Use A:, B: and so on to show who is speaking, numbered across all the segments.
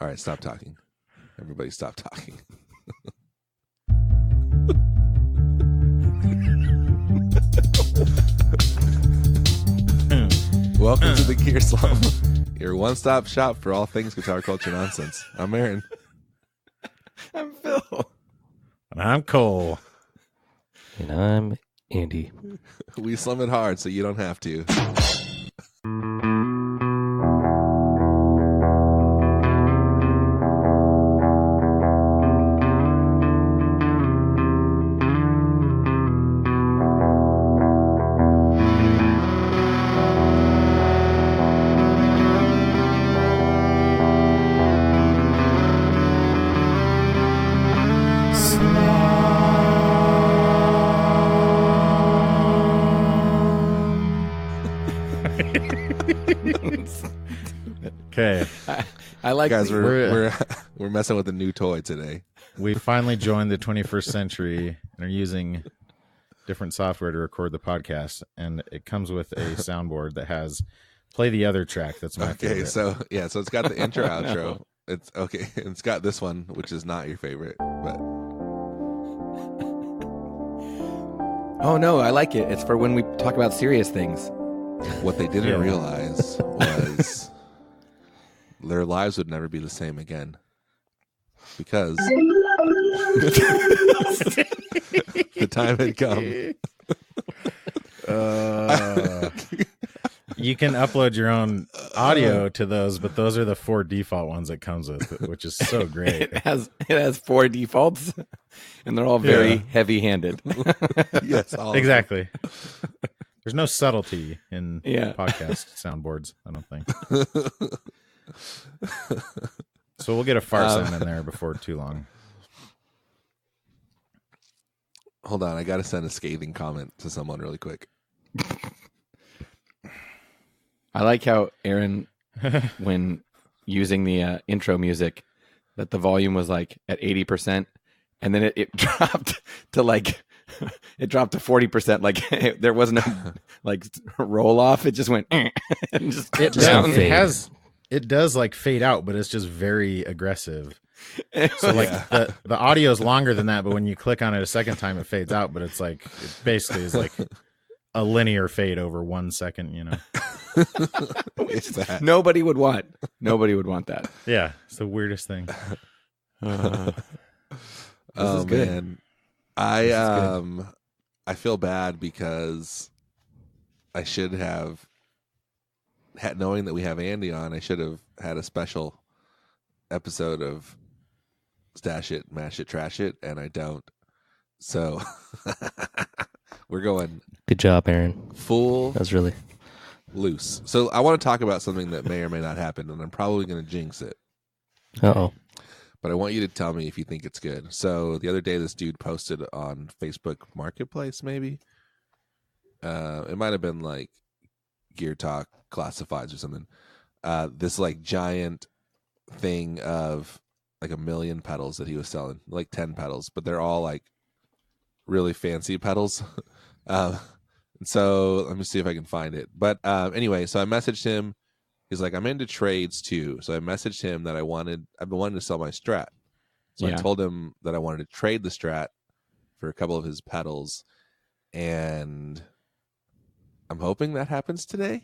A: All right, stop talking. Everybody stop talking. Welcome to the Gear Slump, your one-stop shop for all things guitar culture nonsense. I'm Aaron.
B: I'm Phil.
C: And I'm Cole.
D: And I'm Andy.
A: We slum it hard so you don't have to.
C: Okay.
B: I like
A: Guys, we're messing with a new toy today.
C: We finally joined the 21st century and are using different software to record the podcast, and it comes with a soundboard that has play the other track. That's my favorite.
A: So it's got the intro outro. It's okay. It's got this one, which is not your favorite, but
B: Oh no, I like it. It's for when we talk about serious things.
A: what they didn't realize was their lives would never be the same again. Because the time had come.
C: You can upload your own audio to those, but those are the 4 default ones it comes with, which is so great.
B: It has 4 defaults, and they're all very heavy-handed.
A: Yes, all
C: Exactly. There's no subtlety in
B: Yeah.
C: podcast soundboards, I don't think. So we'll get a fart sound in there before too long.
A: Hold on, I got to send a scathing comment to someone really quick.
B: I like how Aaron, when using the intro music, that the volume was like at 80%, and then it dropped to like it dropped to 40%. Like there wasn't a like roll off. It just went and just down.
C: It does like fade out, but it's just very aggressive. So like the audio is longer than that, but when you click on it a second time, it fades out. But it's like it basically is like a linear fade over 1 second. You know,
A: It's that.
B: Nobody would want that.
C: yeah, it's the weirdest thing.
A: Oh
B: is good.
A: man, I feel bad because I should have knowing that we have Andy on. I should have had a special episode of Stash It, Mash It, Trash It, and I don't. So we're going
D: Good job, Aaron.
A: full
D: That was really
A: loose. So I want to talk about something that may or may not happen, and I'm probably going to jinx it.
D: Uh-oh.
A: But I want you to tell me if you think it's good. So the other day, this dude posted on Facebook Marketplace, maybe. It might have been like Gear Talk Classifieds or something. This like giant thing of like 1 million pedals that he was selling, like 10 pedals, but they're all like really fancy pedals. So let me see if I can find it. But anyway, so I messaged him. He's like, I'm into trades too. So I messaged him that I've been wanting to sell my Strat. So I told him that I wanted to trade the Strat for a couple of his pedals. And I'm hoping that happens today.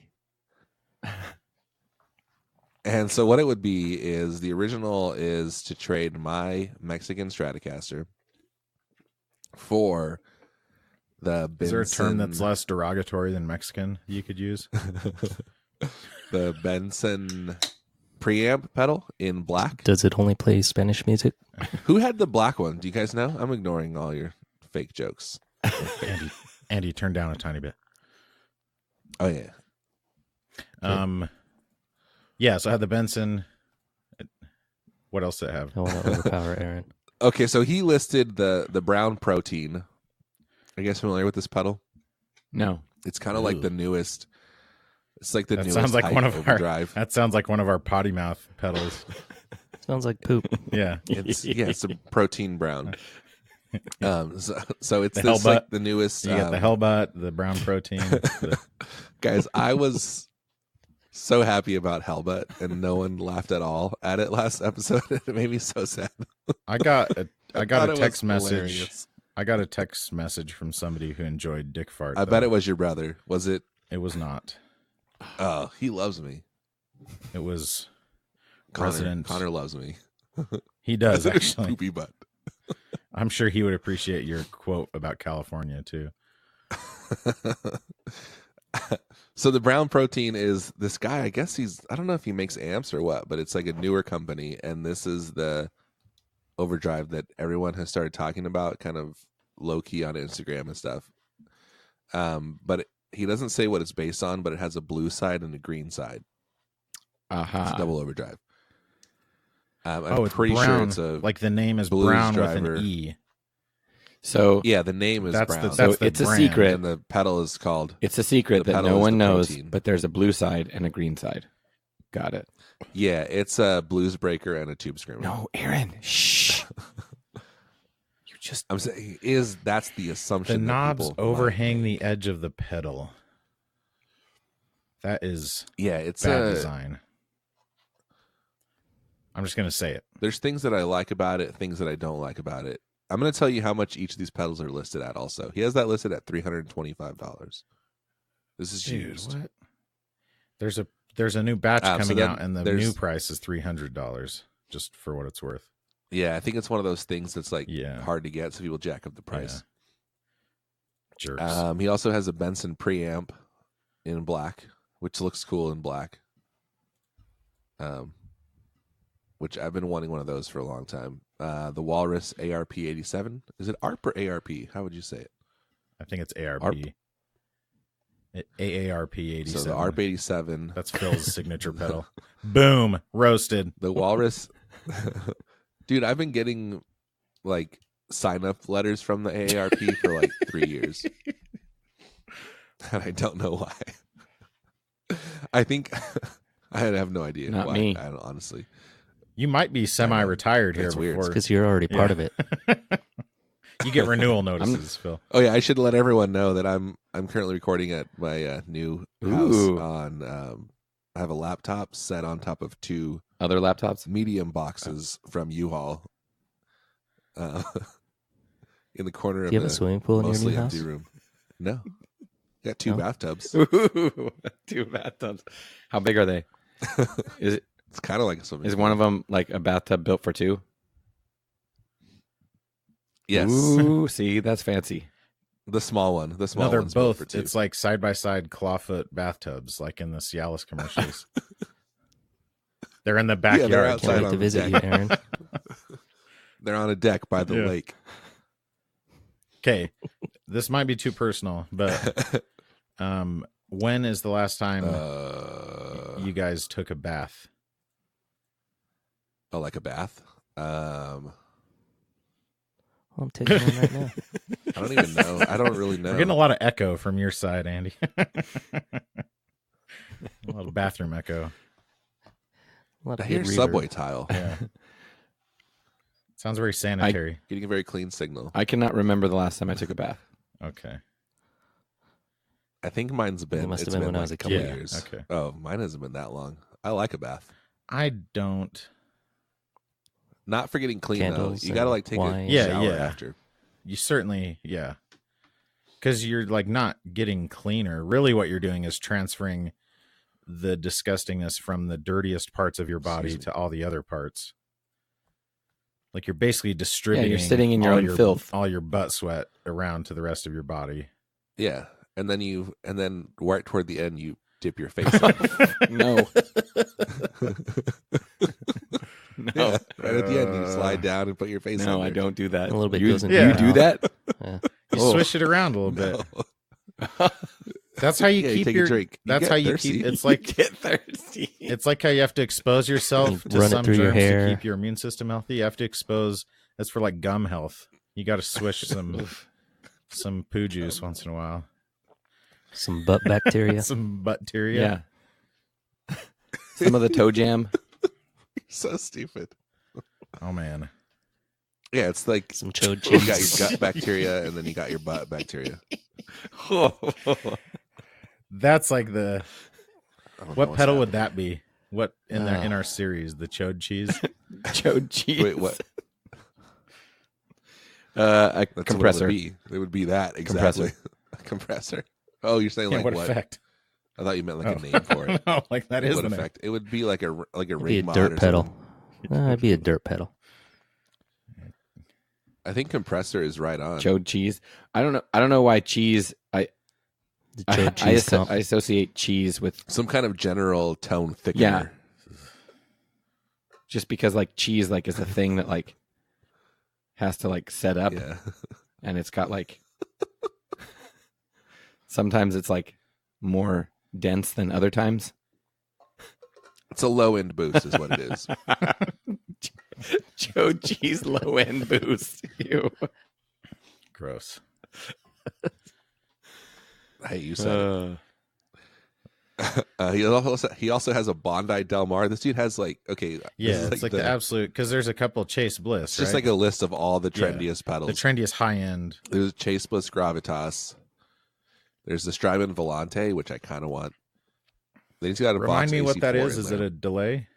A: And so what it would be is the original is to trade my Mexican Stratocaster for the Benson.
C: Is there a term that's less derogatory than Mexican you could use?
A: The Benson preamp pedal in black.
D: Does it only play Spanish music?
A: Who had the black one? Do you guys know? I'm ignoring all your fake jokes.
C: Andy, turn down a tiny bit.
A: Oh yeah.
C: Yeah, so I had the Benson. What else did I have?
D: I want to overpower Aaron.
A: Okay, so he listed the brown protein. Are you guys familiar with this pedal?
B: No.
A: It's kind of like the newest. It's like the
C: That
A: newest.
C: sounds like
A: type
C: one of our.
A: overdrive.
C: That sounds like one of our potty mouth pedals.
D: Sounds like poop.
C: Yeah.
A: It's a protein brown. So it's
C: The
A: this
C: Hellbutt.
A: like the newest.
C: You got the Hellbutt, the brown protein.
A: Guys, I was so happy about Hellbutt, and no one laughed at all at it last episode. It made me so sad.
C: I got a
A: thought it
C: text
A: was
C: message.
A: hilarious.
C: I got a text message from somebody who enjoyed Dick Fart.
A: I bet it was your brother. Was it?
C: It was not.
A: Oh, he loves me.
C: It was
A: Connor.
C: President.
A: Connor loves me.
C: He does
A: President
C: actually.
A: Poopy butt.
C: I'm sure he would appreciate your quote about California too.
A: So the brown protein is this guy. I guess I don't know if he makes amps or what, but it's like a newer company, and this is the overdrive that everyone has started talking about, kind of low key on Instagram and stuff. But he doesn't say what it's based on, but it has a blue side and a green side. It's a double overdrive. I'm
C: it's
A: pretty
C: brown.
A: sure it's a
C: Like the name is
A: blues
C: Brown
A: driver.
C: with an E.
B: So
A: yeah. The name is
C: That's
A: brown.
B: so
C: the
B: it's a
C: brand.
B: secret.
A: And the pedal is called.
B: It's a secret
A: The
B: that
A: pedal
B: no
A: is
B: one
A: the
B: knows,
A: protein.
B: but there's a blue side and a green side. Got it.
A: Yeah, it's a blues breaker and a tube screamer.
B: No, Aaron. Shh. You just
A: I'm saying that's the
C: The
A: assumption. that
C: knobs
A: people
C: overhang
A: might
C: the edge of the pedal. That is
A: make. Yeah, it's
C: bad design. I'm just gonna say it.
A: There's things that I like about it, things that I don't like about it. I'm going to tell you how much each of these pedals are listed at. Also, he has that listed at $325. This is used.
C: What? There's a new batch
A: So
C: coming
A: then
C: out, and the
A: there's-
C: new price is $300. Just for what it's worth.
A: Yeah, I think it's one of those things that's like
C: Yeah.
A: hard to get, so people jack up the price.
C: Jerks.
A: He also has a Benson preamp in black, which looks cool in black. Which I've been wanting one of those for a long time. The Walrus ARP87. Is it ARP or ARP? How would you say it?
C: I think it's ARP.
A: ARP.
C: AARP 87.
A: So the ARP 87.
C: That's Phil's signature pedal. Boom, roasted.
A: The Walrus. Dude, I've been getting like sign up letters from the AARP for like 3 years. And I don't know why. I think I have no idea.
B: Not
A: why.
B: me.
A: I don't, honestly.
C: You might be semi-retired here
A: It's weird.
C: before
D: Because you're already part of it.
C: you get renewal notices, Phil.
A: Oh yeah, I should let everyone know that I'm currently recording at my new house
B: Ooh.
A: on. I have a laptop set on top of two
B: other laptops.
A: medium boxes from U-Haul. In the corner of
D: Do you have a
A: the
D: swimming pool in your
A: mostly
D: new house?
A: empty room. No, got two
D: No?
A: bathtubs.
B: Ooh, 2 bathtubs. How big are they? Is
A: It's kind of like a swimming.
B: is
A: pool.
B: one of them like a bathtub built for 2?
A: Yes,
B: Ooh, see, that's fancy.
A: the small one. The small
C: No, they're
A: one's built
C: both.
A: for 2.
C: It's like side-by-side clawfoot bathtubs, like in the Cialis commercials. They're in the
A: they're
C: backyard.
A: outside
D: Can't wait
A: on
D: to
A: the
D: visit
A: deck.
D: you, Aaron.
A: They're on a deck by the
C: Yeah.
A: lake.
C: Okay, this might be too personal, but when is the last time you guys took a bath?
A: Oh, like a bath.
D: Well, I'm taking one right now.
A: I don't even know. I don't really know.
C: We're getting a lot of echo from your side, Andy. A lot of bathroom echo.
D: A lot
A: I
D: of
A: hear
D: good reverb.
A: subway tile.
C: Yeah. Sounds very sanitary.
A: Getting a very clean signal.
B: I cannot remember the last time I took a bath.
C: Okay.
A: I think mine's been.
D: must have
A: it's
D: been
A: been
D: when I
A: like
D: was a
A: a couple
C: kid.
A: years.
C: Okay.
A: Oh, mine hasn't been that long. I like a bath.
C: I don't.
A: Not for getting clean
D: Candles
A: though. You gotta
D: and
A: like take
D: wine.
A: a
C: Yeah,
A: shower
C: yeah.
A: after.
C: You certainly, yeah. Because you're like not getting cleaner. Really, what you're doing is transferring the disgustingness from the dirtiest parts of your body
A: Excuse me.
C: to all the other parts. Like you're basically distributing.
B: sitting in your
C: all
B: own filth.
C: all your butt sweat around to the rest of your body.
A: Yeah, and then right toward the end you dip your face in.
B: No. No.
A: Yeah, right at the end you slide down and put your face.
B: No,
A: under.
B: I don't do that.
D: A little bit
B: you,
D: goes into
C: your
B: you do
D: mouth.
B: that?
D: Yeah.
C: You
B: Oh.
C: swish it around a little bit.
A: No.
C: That's how you
A: Yeah, you
C: keep
A: take a
C: your.
A: drink. You
C: That's
A: get
C: how you
A: thirsty.
C: keep. It's like
B: Get thirsty.
C: it's like how you have to expose yourself
D: You
C: to
D: run it
C: some
D: through your
C: germs to
D: hair.
C: keep your immune system healthy. You have to expose. That's for like gum health. You got to swish some poo juice once in a while.
D: Some butt bacteria.
C: Some bacteria.
B: Yeah. Some of the toe jam.
A: So stupid.
C: Oh man.
A: Yeah, it's like
D: Some chode
A: you got
D: cheese.
A: your gut bacteria and then you got your butt bacteria.
C: That's like the
A: I don't know
C: What
A: what's
C: pedal would
A: happening.
C: that be? What in our series, the chode cheese?
B: Chode cheese.
A: Wait, what?
B: A
A: That's
B: compressor.
A: What it would be that exactly. A compressor. Oh, you're saying like
C: what
A: what?
C: effect?
A: I thought you meant like a name for it.
C: No, like that is
A: What
C: the name.
A: effect? It would be like a
D: It'd
A: ring
D: be a
A: mod
D: dirt
A: or
D: pedal.
A: something.
D: It'd be a dirt pedal.
A: I think compressor is right on.
B: Chode cheese. I don't know why cheese.
D: The chode cheese comp.
B: I associate cheese with
A: Some kind of general tone thickener.
B: Yeah. just because like cheese like is a thing that like has to like set up,
A: Yeah.
B: and it's got like sometimes it's like more dense than other times.
A: It's a low end boost, is what it is.
B: Chode cheese low end boost. Ew.
C: Gross.
A: Hey, you said it. He also has a Bondi Del Mar. This dude has like
C: Yeah, it's like the absolute, because there's a couple Chase Bliss.
A: It's just like a list of all the trendiest pedals.
C: The trendiest high end.
A: There's Chase Bliss Gravitas. There's the Strymon Volante, which I kind of want. Then he's got a
C: Remind
A: Vox
C: me what that
A: AC4
C: is.
A: in
C: Is
A: there.
C: it a delay?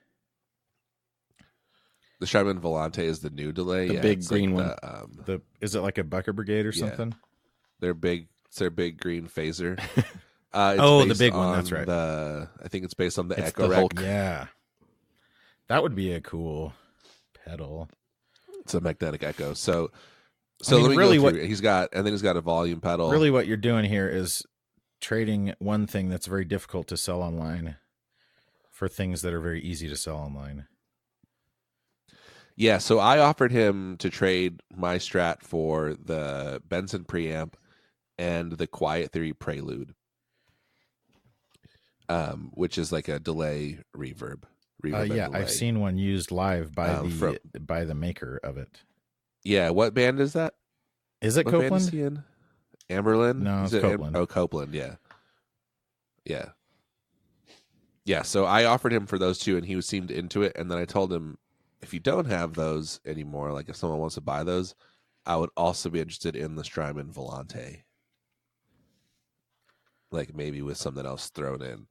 A: The Strymon Volante is the new delay.
B: The
A: yeah,
B: big
A: it's
B: green
A: like
B: one.
C: Is it like a Bucker Brigade or
A: Yeah.
C: something?
A: They're big. It's their big green phaser.
C: Oh, the
A: based
C: big one,
A: on
C: that's right.
A: I think it's based on the
B: It's
A: Echo
B: the
A: Rec.
B: Hulk.
C: Yeah, that would be a cool pedal.
A: It's a magnetic Echo. So
C: I mean,
A: let me
C: really
A: go
C: what-
A: through. He's got a volume pedal.
C: Really, what you're doing here is trading one thing that's very difficult to sell online for things that are very easy to sell online.
A: Yeah, so I offered him to trade my Strat for the Benson preamp and the Quiet Theory Prelude, which is like a delay reverb.
C: Yeah,
A: delay.
C: I've seen one used live by
A: From-
C: by the maker of it.
A: Yeah, what band is that?
C: Is it
A: What band is
C: Copeland?
A: he in? Amberlin?
C: No,
A: Is
C: it's
A: it
C: Copeland.
A: Copeland, yeah. Yeah. Yeah, so I offered him for those two, and he seemed into it, and then I told him, if you don't have those anymore, like if someone wants to buy those, I would also be interested in the Strymon Volante. Like maybe with something else thrown in.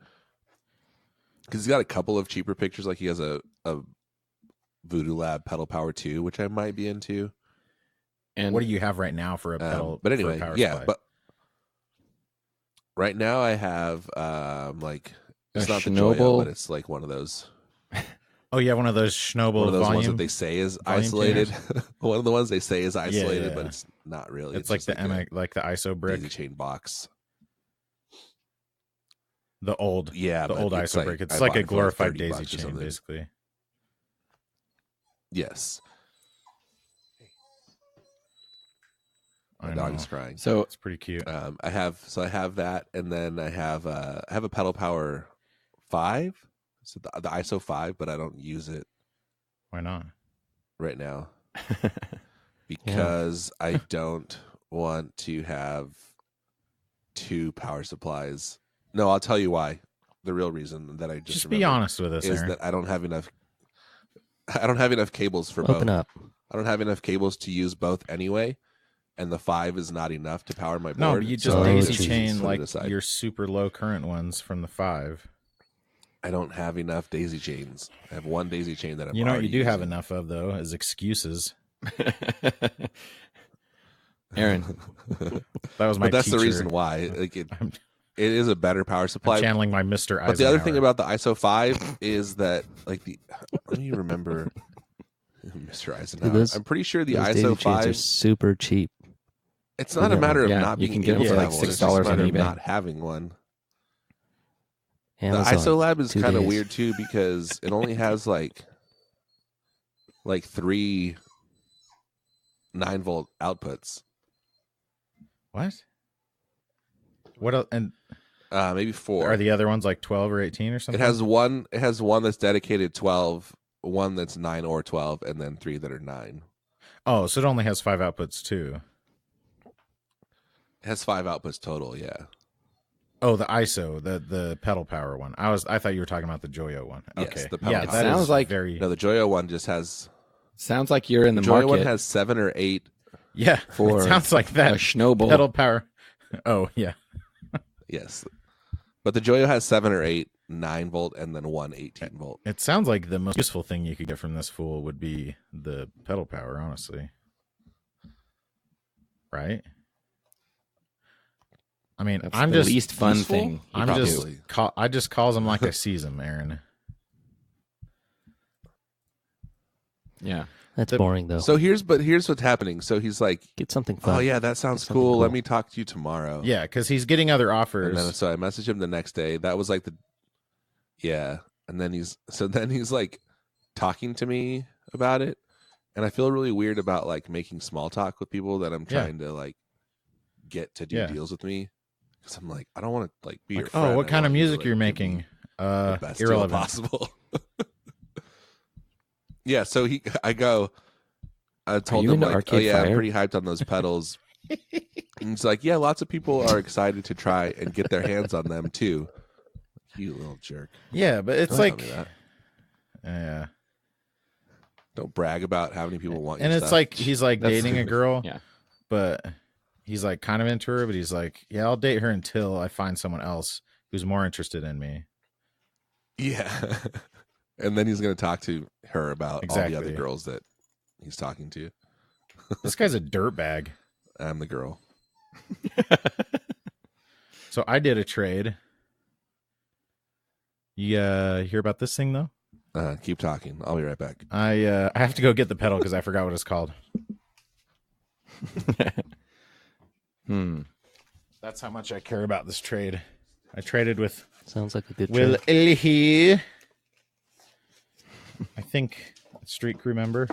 A: Because he's got a couple of cheaper pictures, like he has a Voodoo Lab Pedal Power 2, which I might be into.
B: And
C: What do you have right now for a pedal?
A: But
C: for a
A: anyway,
C: power
A: yeah,
C: supply?
A: but right now I have like it's
B: A
A: not the
B: Schnobel.
A: Joyo, but it's like one of those
C: Oh, yeah, one of those Schnobel
A: ones
C: volume.
A: that they say is
C: volume
A: isolated. One of the ones they say is
C: Yeah,
A: isolated, but
C: yeah.
A: it's not really.
C: It's like
A: just
C: the like the ISO
A: a
C: brick,
A: daisy chain box.
C: the old
A: Yeah,
C: the
A: but
C: old
A: it's
C: ISO
A: like-
C: brick. It's
A: I
C: like
A: bought
C: a
A: it for
C: glorified
A: $30
C: daisy
A: or
C: chain,
A: something.
C: basically.
A: Yes, my
C: I
A: dog
C: know.
A: is crying.
B: so
C: It's pretty cute.
A: I have that, and then I have a Pedal Power 5, so the ISO 5, but I don't use it
C: Why not?
A: right now because I don't want to have two power supplies. No, I'll tell you why. The real reason that I just
C: Be
A: remembered
C: honest with us,
A: is
C: Aaron.
A: that I don't have enough. I don't have enough cables for
D: Open
A: both.
D: up.
A: I don't have enough cables to use both anyway, and the 5 is not enough to power my board.
C: No, but you just
D: Oh,
C: daisy
D: Jesus.
C: chain
A: Put it
C: like
A: aside.
C: your super low current ones from the 5.
A: I don't have enough daisy chains. I have one daisy chain that I'm.
C: You know what
A: already
C: you do have
A: using.
C: enough of though is excuses.
B: Aaron,
C: That was my
A: But that's
C: teacher.
A: the reason why. Like it
C: I'm
A: is a better power supply.
C: channeling my Mr. Eisenhower.
A: But the other thing about the ISO 5 is that, like, let me remember Mr. Eisenhower.
D: those-
A: I'm pretty sure the
D: Those
A: ISO
D: daisy chains are
A: 5,
D: super cheap.
A: it's not a matter of
B: Yeah,
A: not
B: you
A: being
B: can get
A: able
C: them
A: to
C: for
A: have
C: like
A: one, it's
B: $6
A: just a matter
B: on
A: of
B: eBay.
A: not having one.
D: Amazon,
A: The ISO Lab is
D: 2
A: kind of
D: days.
A: weird, too, because it only has, like 3 9-volt outputs.
C: What? What else? And
A: Maybe 4.
C: are the other ones like 12 or 18 or
A: It
C: something?
A: has one that's dedicated 12, one that's 9 or 12, and then 3 that are 9.
C: Oh, so it only has 5 outputs too.
A: It has 5 outputs total, yeah.
C: Oh, the ISO, the pedal power one. I thought you were talking about the Joyo one.
A: Yes,
C: Okay.
A: the pedal
C: Yeah,
A: power.
C: that
B: Sounds
C: is
B: like-
C: very
A: No, the Joyo one just has.
B: sounds like you're in the
A: The Joyo one
B: market
A: has 7 or 8.
C: yeah.
B: for
C: it sounds like
B: a
C: that
B: Schnobel.
C: pedal power. Oh, yeah.
A: Yes, but the Joyo has 7 or 8 9-volt and then one 18-volt.
C: It sounds like the most useful thing you could get from this fool would be the pedal power, honestly. Right? I mean,
B: That's
C: I'm
B: the
C: just
B: least fun
A: useful?
B: thing.
C: I'm just I just calls them like I sees them, Aaron.
B: Yeah.
D: That's boring though.
A: So here's what's happening. So he's like,
D: Get something fun.
A: oh yeah, that sounds
D: Get something
A: cool. Let
D: cool.
A: me talk to you tomorrow.
C: Yeah, because he's getting other offers.
A: And then so I messaged him the next day. That was like and then he's like talking to me about it, and I feel really weird about like making small talk with people that I'm trying to like get to do deals with me, because I'm like, I don't want to like be your friend.
C: Oh, what
A: I
C: kind of
A: want you to,
C: music
A: like,
C: you're
A: give me
C: making?
A: the best deal
C: Irrelevant.
A: possible. Yeah, so I told
B: you
A: him
B: into
A: like,
B: Arcade
A: oh yeah, I'm
B: Fire?
A: pretty hyped on those pedals. And he's like, yeah, lots of people are excited to try and get their hands on them too. You little jerk.
C: Yeah, but it's
A: Don't
C: like,
A: tell me that.
C: yeah,
A: Don't brag about how many people want.
C: and
A: your
C: it's
A: stuff.
C: like he's like
B: That's
C: dating a
B: stupid.
C: girl,
B: Yeah.
C: but he's like kind of into her, but he's like, yeah, I'll date her until I find someone else who's more interested in me.
A: Yeah. And then he's going to talk to her about all the other
C: Exactly.
A: girls that he's talking to.
C: This guy's a dirtbag.
A: I'm the girl.
C: So I did a trade. You hear about this thing though?
A: Keep talking. I'll be right back.
C: I have to go get the pedal because I forgot what it's called. That's how much I care about this trade. I traded with
D: Sounds like a good
C: Will
D: trade.
C: Ilhi. I think street crew member,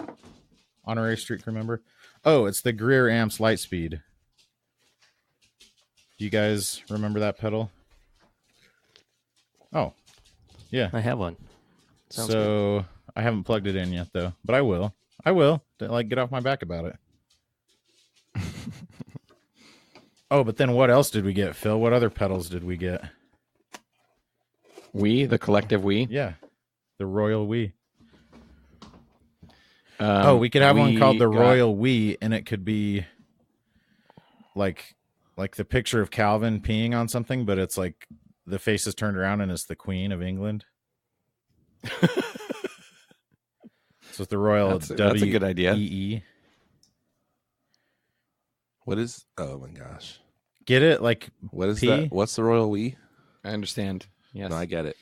C: honorary street crew member. Oh, it's the Greer Amps Lightspeed. Do you guys remember that pedal? Oh, yeah.
D: I have one. Sounds good.
C: So I haven't plugged it in yet, though, but I will. I will. Like, get off my back about it. Oh, but then what else did we get, Phil? What other pedals did we get?
B: We, the collective we.
C: Yeah, the Royal We. We could have one called the Royal We, and it could be like the picture of Calvin peeing on something, but it's like the face is turned around and it's the Queen of England. So it's the Royal
B: That's a good idea.
C: WEE.
A: What is? Oh my gosh.
C: Get it? Like
A: What is
C: pee?
A: that? What's the royal we?
B: I understand. Yes.
A: No, I get it.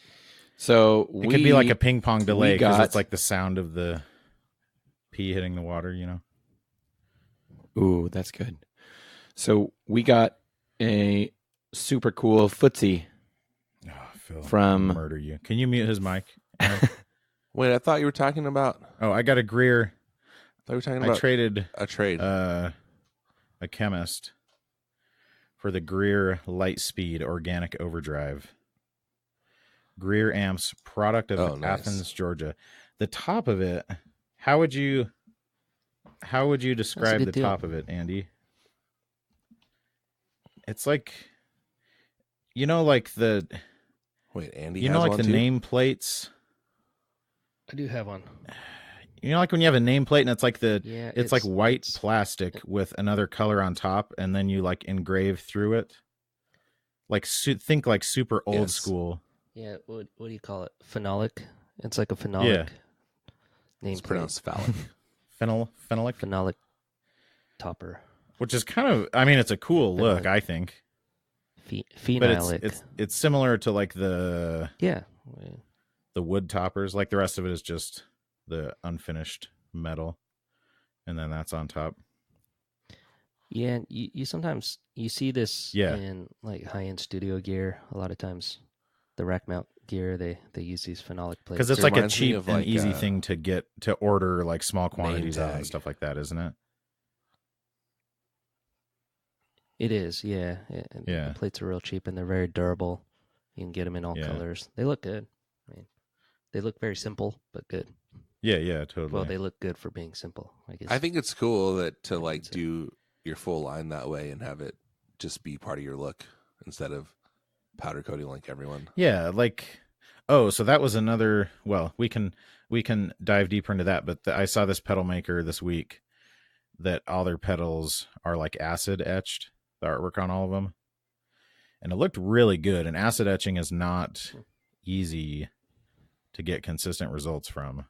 B: So
C: It could be like a ping pong delay because
B: got-
C: it's like the sound of the pee hitting the water, you know?
B: Ooh, that's good. So we got a super cool footsie
C: Oh, Phil,
B: from.
C: I'll murder you. Can you mute his mic?
A: Wait, I thought you were talking about.
C: Oh, I got a Greer.
A: I thought you were talking
C: I
A: about
C: traded
A: a trade.
C: a chemist for the Greer Lightspeed Organic Overdrive. Greer Amps, product of
A: Oh, nice.
C: Athens, Georgia. The top of it, how would you describe
D: good
C: the
D: deal.
C: top of it, Andy? It's like, you know, like the
A: Wait, Andy.
C: you
A: has
C: know, like
A: one
C: the
A: too?
C: nameplates.
D: I do have one.
C: You know, like when you have a nameplate and it's like
D: Yeah,
C: it's like white plastic with another color on top, and then you like engrave through it. Like think like super old
A: Yes.
C: school.
D: Yeah, what do you call it? Phenolic. It's like a phenolic name.
A: It's pronounced phallic.
C: Phenolic,
D: Phenolic topper.
C: which is kind of, I mean, it's a cool look,
D: Phenolic.
C: I think. But
D: Phenolic.
C: it's similar to like the
D: yeah.
C: wood toppers. Like the rest of it is just the unfinished metal, and then that's on top.
D: Yeah, and you sometimes you see this
C: Yeah.
D: in like high-end studio gear. A lot of times the rack mount gear, they use these phenolic plates.
C: Because it's
A: It
C: like a
A: reminds me
C: cheap
A: of,
C: and
A: like,
C: easy thing to get to order like small quantities out and
A: tag.
C: stuff like that, isn't it?
D: It is, yeah. And
C: Yeah.
D: The plates are real cheap and they're very durable. You can get them in all
C: Yeah.
D: colors. They look good. I mean, they look very simple, but good.
C: Yeah, totally.
D: Well, they look good for being simple, I guess.
A: I think it's cool that to like
D: That's it.
A: do your full line that way and have it just be part of your look instead of powder coating like everyone.
C: Yeah, like, oh, so that was another. Well, we can dive deeper into that. But I saw this pedal maker this week that all their pedals are like acid etched. The artwork on all of them, and it looked really good. And acid etching is not easy to get consistent results from.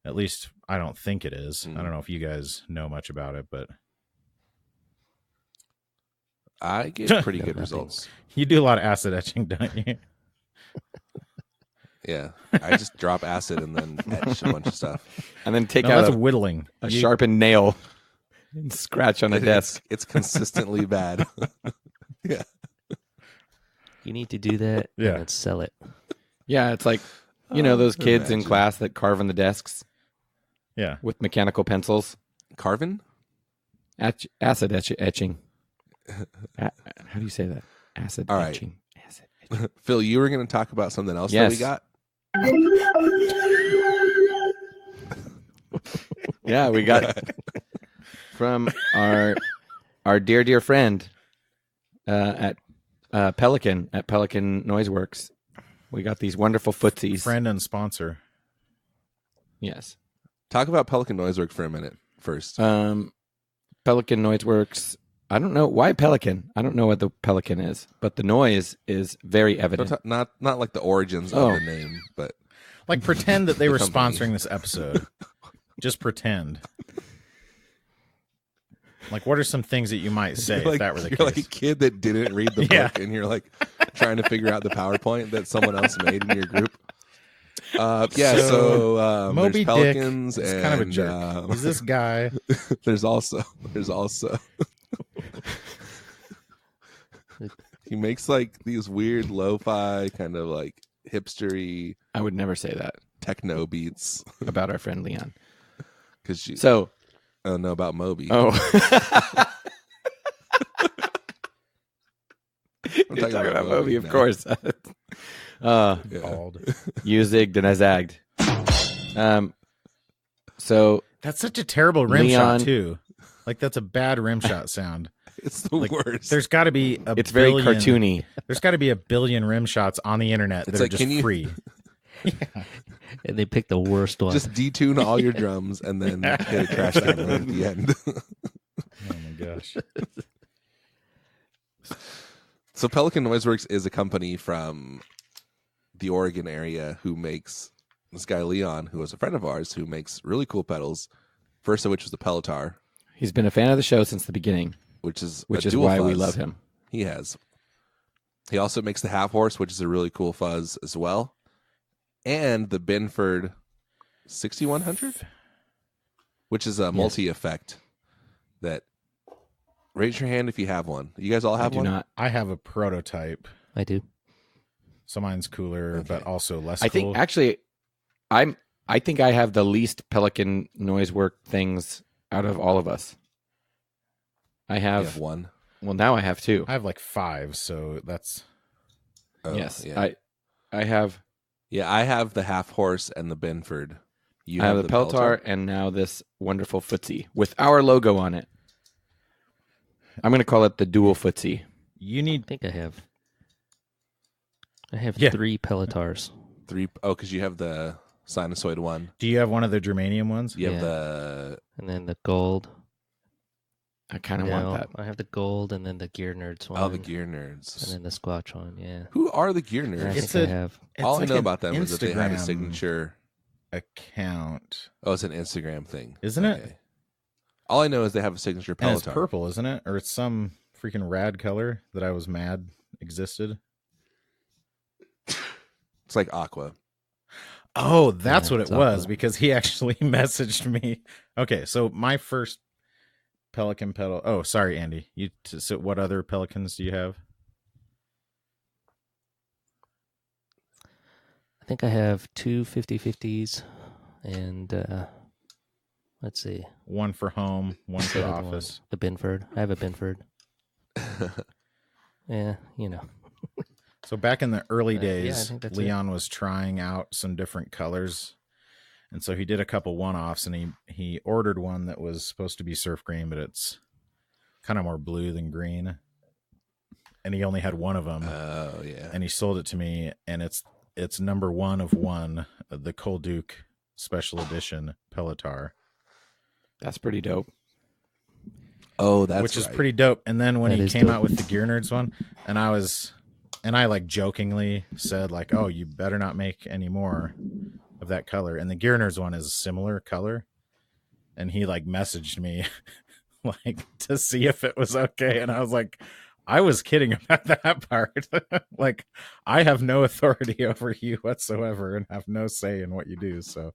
C: At least I don't think it is. I don't know if you guys know much about it, but
A: I get pretty good results.
C: You do a lot of acid etching, don't you?
A: Yeah, I just drop acid and then etch a bunch of stuff.
B: And then take
C: No,
B: out
C: that's whittling.
B: a sharpened nail and scratch on a desk.
A: It's consistently bad. Yeah.
D: You need to do that
C: Yeah.
D: and then sell it.
B: Yeah, it's like, those kids in
A: imagine.
B: class that carve on the desks
C: Yeah.
B: with mechanical pencils.
A: Carvin?
B: Acid etching. How do you say that? Acid
A: All right.
B: etching. Acid etching.
A: Phil, you were going to talk about something else
B: Yes.
A: that we got?
B: Yeah, we got from our dear friend at Pelican Noiseworks. We got these wonderful footsies.
C: Friend and sponsor.
B: Yes.
A: Talk about Pelican Noiseworks for a minute first.
B: Pelican Noiseworks. I don't know why Pelican. I don't know what the Pelican is, but the noise is very evident.
A: Not like the origins
B: Oh.
A: of the name, but
C: Like, pretend that they were
A: company.
C: sponsoring this episode. Just pretend. Like, what are some things that you might say if that were the
A: you're
C: case?
A: like a kid that didn't read the
C: Yeah.
A: book, and you're like trying to figure out the PowerPoint that someone else made in your group. So
C: Moby
A: there's
C: Dick
A: Pelicans,
C: is
A: and
C: kind of a jerk. He's this guy.
A: there's also he makes like these weird lo-fi kind of like hipstery
B: I would never say that
A: techno beats
B: about our friend Leon.
A: because you
B: So,
A: don't know about Moby.
B: oh,
A: I'm
B: you're talking about Moby, of
A: now.
B: course.
A: Yeah.
C: Bald.
B: You zigged and I zagged. So
C: That's such a terrible rim
B: Leon-
C: shot, too. Like, that's a bad rim shot sound.
A: It's the
C: Like,
A: worst.
C: There's got to be a
B: it's very
C: billion,
B: cartoony.
C: There's got to be a billion rim shots on the internet that
A: It's
C: are
A: like,
C: just
A: can you-
C: free.
D: And they picked the worst one.
A: Just detune all your drums and then hit a crash down at the end.
C: Oh my gosh.
A: So Pelican Noiseworks is a company from the Oregon area who makes this guy Leon, who was a friend of ours, who makes really cool pedals. First of which was the Pelotar,
B: He's been a fan of the show since the beginning,
A: which is
B: which
A: a
B: is
A: dual
B: why we
A: fuzz.
B: love him.
A: He has. He also makes the Half Horse, which is a really cool fuzz as well, and the Binford 6100, which is a multi effect. That raise your hand if you have one. You guys all
B: I
A: have
B: do
A: one.
B: not.
C: I have a prototype.
D: I do.
C: So mine's cooler,
A: Okay.
C: but also less
B: I
C: cool.
B: think actually, I think I have the least Pelican Noisework things out of all of us. I
A: You
B: have,
A: have one.
B: well, now I have two.
C: I have like 5, so that's
A: Oh,
B: Yes,
A: yeah.
B: I have.
A: I have the Half Horse and the Binford. You
B: I have the Peltar and now this wonderful footsie with our logo on it. I'm going to call it the dual footsie.
C: you
D: I
C: need
D: think I have. I have
C: Yeah.
D: 3 Pelotars.
A: 3. Oh, because you have the Sinasoid one.
C: do you have one of the germanium ones?
A: You have
D: Yeah.
A: the
D: And then the gold.
B: I kind of
D: No,
B: want that.
D: I have the gold and then the Gear Nerds one.
A: the Gear Nerds.
D: And then the Squatch one, yeah.
A: Who are the Gear
D: And I
A: Nerds?
C: It's
D: think I
C: a-
D: have.
C: It's
A: All
C: like
A: I know
C: an
A: about them is that they had a
C: Instagram
A: signature.
C: account.
A: Oh, it's an Instagram thing,
C: Isn't it?
A: All I know is they have a signature
C: And it's
A: Peloton.
C: purple, isn't it? Or it's some freaking rad color that I was mad existed.
A: It's like aqua.
C: Oh, that's
D: Yeah,
C: what
D: it's
C: it was
D: aqua.
C: because he actually messaged me. Okay, so my first Pelican pedal. Oh, sorry, Andy. So what other Pelicans do you have?
D: I think I have 2 50/50s and let's see.
C: One for home, one for
D: the other one,
C: office.
D: the Binford. I have a Binford. Yeah, you know.
C: So back in the early
D: yeah, I
C: days,
D: think that's
C: Leon was trying out some different colors. And so he did a couple one-offs and he ordered one that was supposed to be surf green, but it's kind of more blue than green. And he only had one of them.
A: Oh yeah.
C: And he sold it to me, and it's number 1 of 1, the Cole Duke special edition Pelotar,
B: That's pretty dope.
A: Oh, that's
C: which is
A: right.
C: pretty dope. And then when
D: That
C: he
D: is
C: came
D: dope.
C: out with the Gear Nerds one, and I was And I like jokingly said like, "Oh, you better not make any more of that color." And the Gear Nerds one is a similar color. And he like messaged me like to see if it was okay. And I was like, I was kidding about that part. Like, I have no authority over you whatsoever and have no say in what you do. So,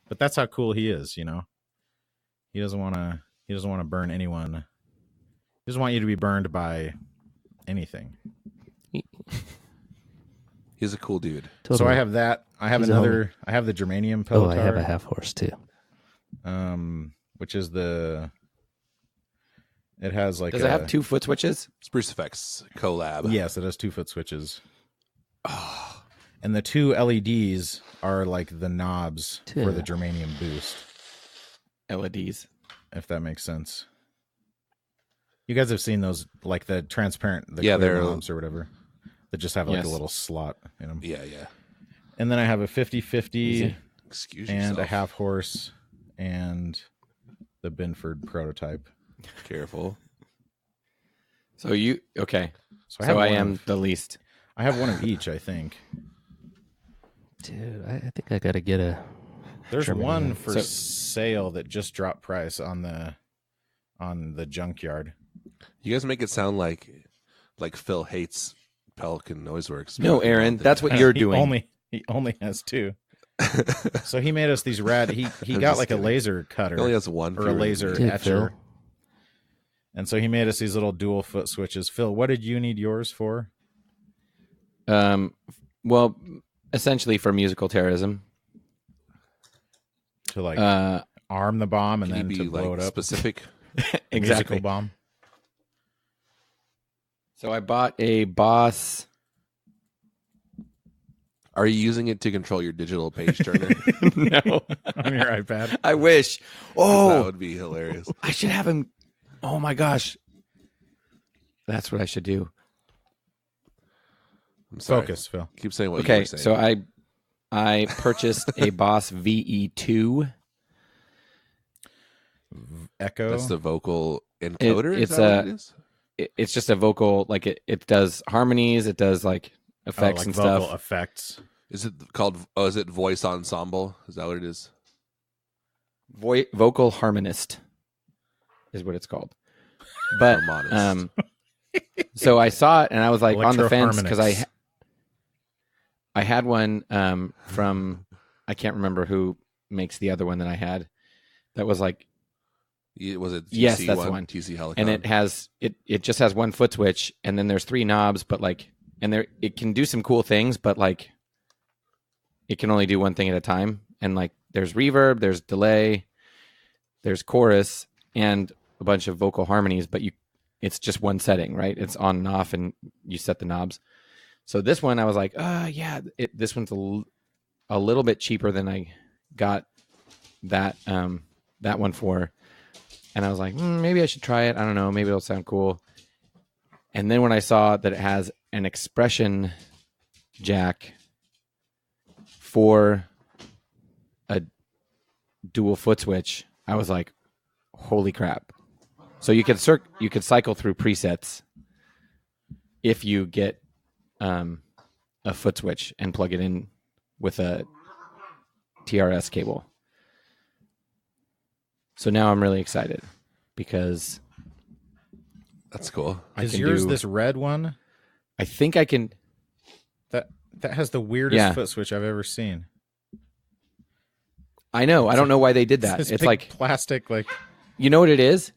C: but that's how cool he is, you know. He doesn't want to burn anyone. He doesn't want you to be burned by anything.
A: He's a cool dude.
C: Totally. So I have that. I have another. I have the germanium Pelotar.
D: Oh, I have a half horse too.
C: Which is the. It has like.
B: Does it have 2 foot switches?
A: Spruce Effects collab.
C: Yes, it has 2 foot switches. Oh. And the 2 LEDs are like the knobs for the germanium boost.
B: LEDs,
C: if that makes sense. You guys have seen those, like the transparent, the
A: they're
C: knobs or whatever, that just have like a little slot in them.
A: Yeah.
C: And then I have a 50/50
A: Excuse
C: and
A: yourself.
C: a half horse and the Binford prototype.
A: Careful.
B: So you okay?
C: So
B: I am the least.
C: I have one of each, I think.
D: Dude, I think I gotta get a.
C: There's one for sale that just dropped price on the junkyard.
A: You guys make it sound like Phil hates Pelican Noiseworks.
B: No, Aaron, that's what you're doing.
C: He only has 2. So he made us these rad. He got like
A: kidding.
C: A laser cutter.
A: He only has one
C: or a laser
D: Dude,
C: etcher.
D: Phil.
C: And so he made us these little dual foot switches. Phil, what did you need yours for?
B: Well, essentially for musical terrorism.
C: To like arm the bomb and then to blow it up.
A: Specific.
B: Exactly.
C: Musical bomb.
B: So I bought a Boss.
A: Are you using it to control your digital page turner?
B: No.
C: On your iPad?
B: I wish.
A: That
B: Oh,
A: would be hilarious.
B: I should have him. Oh my gosh. That's what I should do.
A: I'm sorry.
C: Focus, Phil.
A: Keep saying what you were saying.
B: So I purchased a Boss VE2.
C: Echo.
A: That's the vocal encoder?
B: It's
A: is that what it is?
B: It's just a vocal, like it does harmonies, it does like effects
C: like
B: and
C: vocal
B: stuff.
C: effects.
A: Is it called, is it voice ensemble? Is that what it is?
B: Vocal harmonist is what it's called. But
A: Harmonist.
B: so I saw it and I was like on the fence because
C: Electroharmonics.
B: I had one from, I can't remember who makes the other one that I had. That was like,
A: Was it TC
B: yes, that's the
A: one?
B: one.
A: TC Helicon.
B: and it has it just has one foot switch and then there's 3 knobs, but like, and there it can do some cool things, but like it can only do one thing at a time. And like there's reverb, there's delay, there's chorus, and a bunch of vocal harmonies, but it's just one setting, right? It's on and off, and you set the knobs. So this one, I was like, this one's a little bit cheaper than I got that one for. And I was like, maybe I should try it. I don't know. Maybe it'll sound cool. And then when I saw that it has an expression jack for a dual foot switch, I was like, holy crap. So you could cycle through presets if you get a foot switch and plug it in with a TRS cable. So now I'm really excited because
A: That's cool.
C: Is yours this red one?
B: I think I can.
C: That has the weirdest foot switch I've ever seen.
B: I know. I don't know why they did that. It's like
C: plastic, like.
B: You know what it is?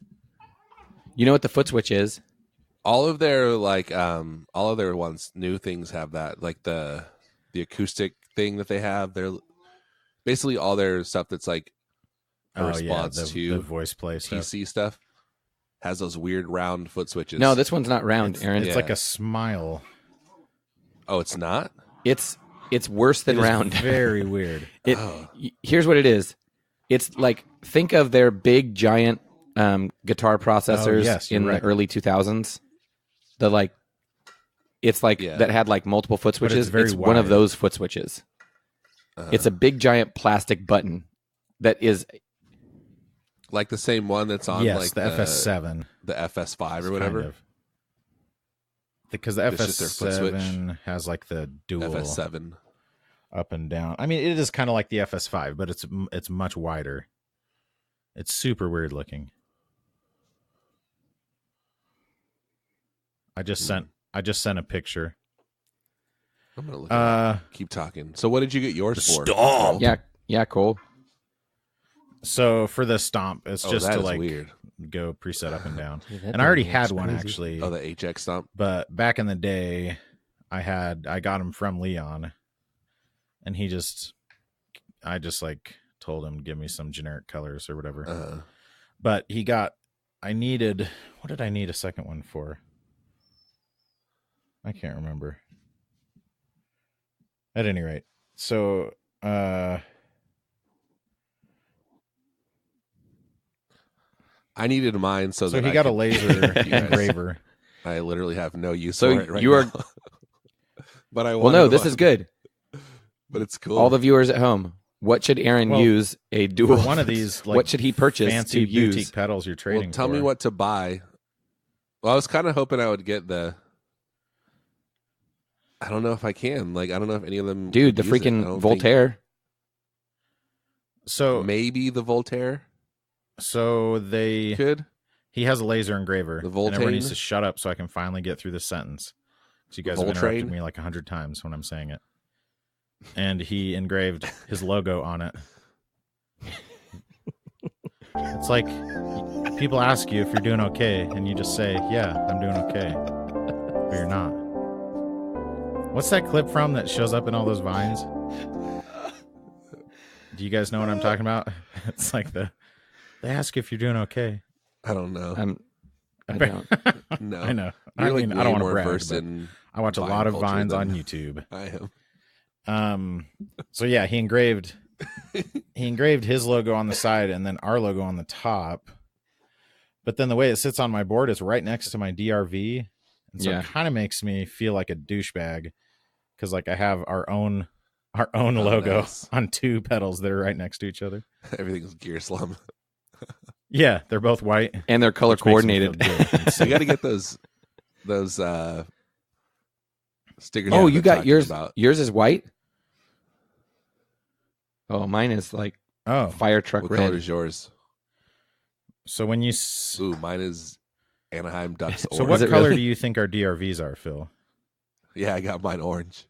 B: You know what the foot switch is?
A: All of their ones, new things have that, like the acoustic thing that they have. They're basically all their stuff that's like a response to
C: the voice play
A: TC stuff has those weird round foot switches.
B: No, this one's not round, Aaron.
C: It's like a smile.
A: Oh, it's not?
B: It's worse than round.
C: Very weird.
B: Here's what it is. It's like, think of their big giant guitar processors in the early 2000s. It's like that had like multiple foot switches. It's one of those foot switches. It's a big giant plastic button that is
A: like the same one that's on like
C: the FS7,
A: the FS5 or whatever.
C: Kind of. because the
A: It's just their foot switch.
C: FS7 has like the dual
A: FS7.
C: up and down. I mean, it is kind of like the FS5, but it's much wider. It's super weird looking. I just sent a picture.
A: I'm gonna look. It up. Keep talking. So, what did you get yours for?
C: Stomp.
B: Yeah, Cole.
C: So for the stomp, it's just to like
A: weird.
C: go preset up and down.
D: Dude, that
C: And I already
D: thing
C: had
D: looks
C: one
D: crazy.
C: actually.
A: Oh, the HX stomp.
C: But back in the day, I got him from Leon, and I just like told him to give me some generic colors or whatever. But what did I need a second one for? I can't remember. At any rate, so
A: I needed mine so that
C: he
A: I
C: got a
A: could-
C: laser
A: You guys-
C: engraver.
A: I literally have no use
B: So
A: for it right
B: you are-
A: now. But I
B: Well, no,
A: wanted
B: this
A: one.
B: is good.
A: But it's cool.
B: All the viewers at home, what should Aaron
C: Well,
B: use a dual?
C: For one of these, like,
B: what should he purchase
C: fancy
B: to use?
C: boutique pedals you're trading
A: Well, tell
C: for.
A: me what to buy. Well, I was kind of hoping I would get the. I don't know if I can. Like, I don't know if any of them.
B: Dude, the
A: would use it. I
B: freaking
A: don't
B: Voltaire.
C: So
A: think- maybe the Voltaire could.
C: he has a laser engraver.
A: The
C: And everyone
A: Voltaire?
C: needs to shut up so I can finally get through this sentence. So you guys have
A: Voltrain?
C: interrupted me like 100 times when I'm saying it. And he engraved his logo on it. It's like people ask you if you're doing okay, and you just say, "Yeah, I'm doing okay," but you're not. What's that clip from that shows up in all those vines? Do you guys know what I'm talking about? It's like they ask if you're doing okay.
A: I don't know.
B: I don't.
A: No,
C: I know.
A: You're
C: I
A: like
C: mean,
A: way
C: I don't want to
A: more
C: brag,
A: versed
C: but
A: in
C: I watch a
A: vine
C: lot of
A: culture
C: vines on
A: than
C: YouTube.
A: I am.
C: So yeah, he engraved his logo on the side and then our logo on the top. But then the way it sits on my board is right next to my DRV, and so
B: Yeah.
C: it kind of makes me feel like a douchebag because like I have our own logo
A: nice.
C: on two pedals that are right next to each other.
A: Everything's gear slum.
C: Yeah, they're both white.
B: And they're color
C: which makes me feel
B: coordinated.
C: good.
A: So you got to get those stickers.
B: Oh,
A: I've
B: you
A: been
B: got
A: talking
B: yours.
A: about.
B: Yours is white. Oh, mine is like
C: Oh,
B: fire truck
A: What
B: red.
A: color is yours?
C: so when you
A: Ooh, mine is Anaheim Ducks
C: so
A: orange.
C: what
B: Is it
C: color
B: really?
C: do you think our DRVs are, Phil?
A: Yeah, I got mine orange.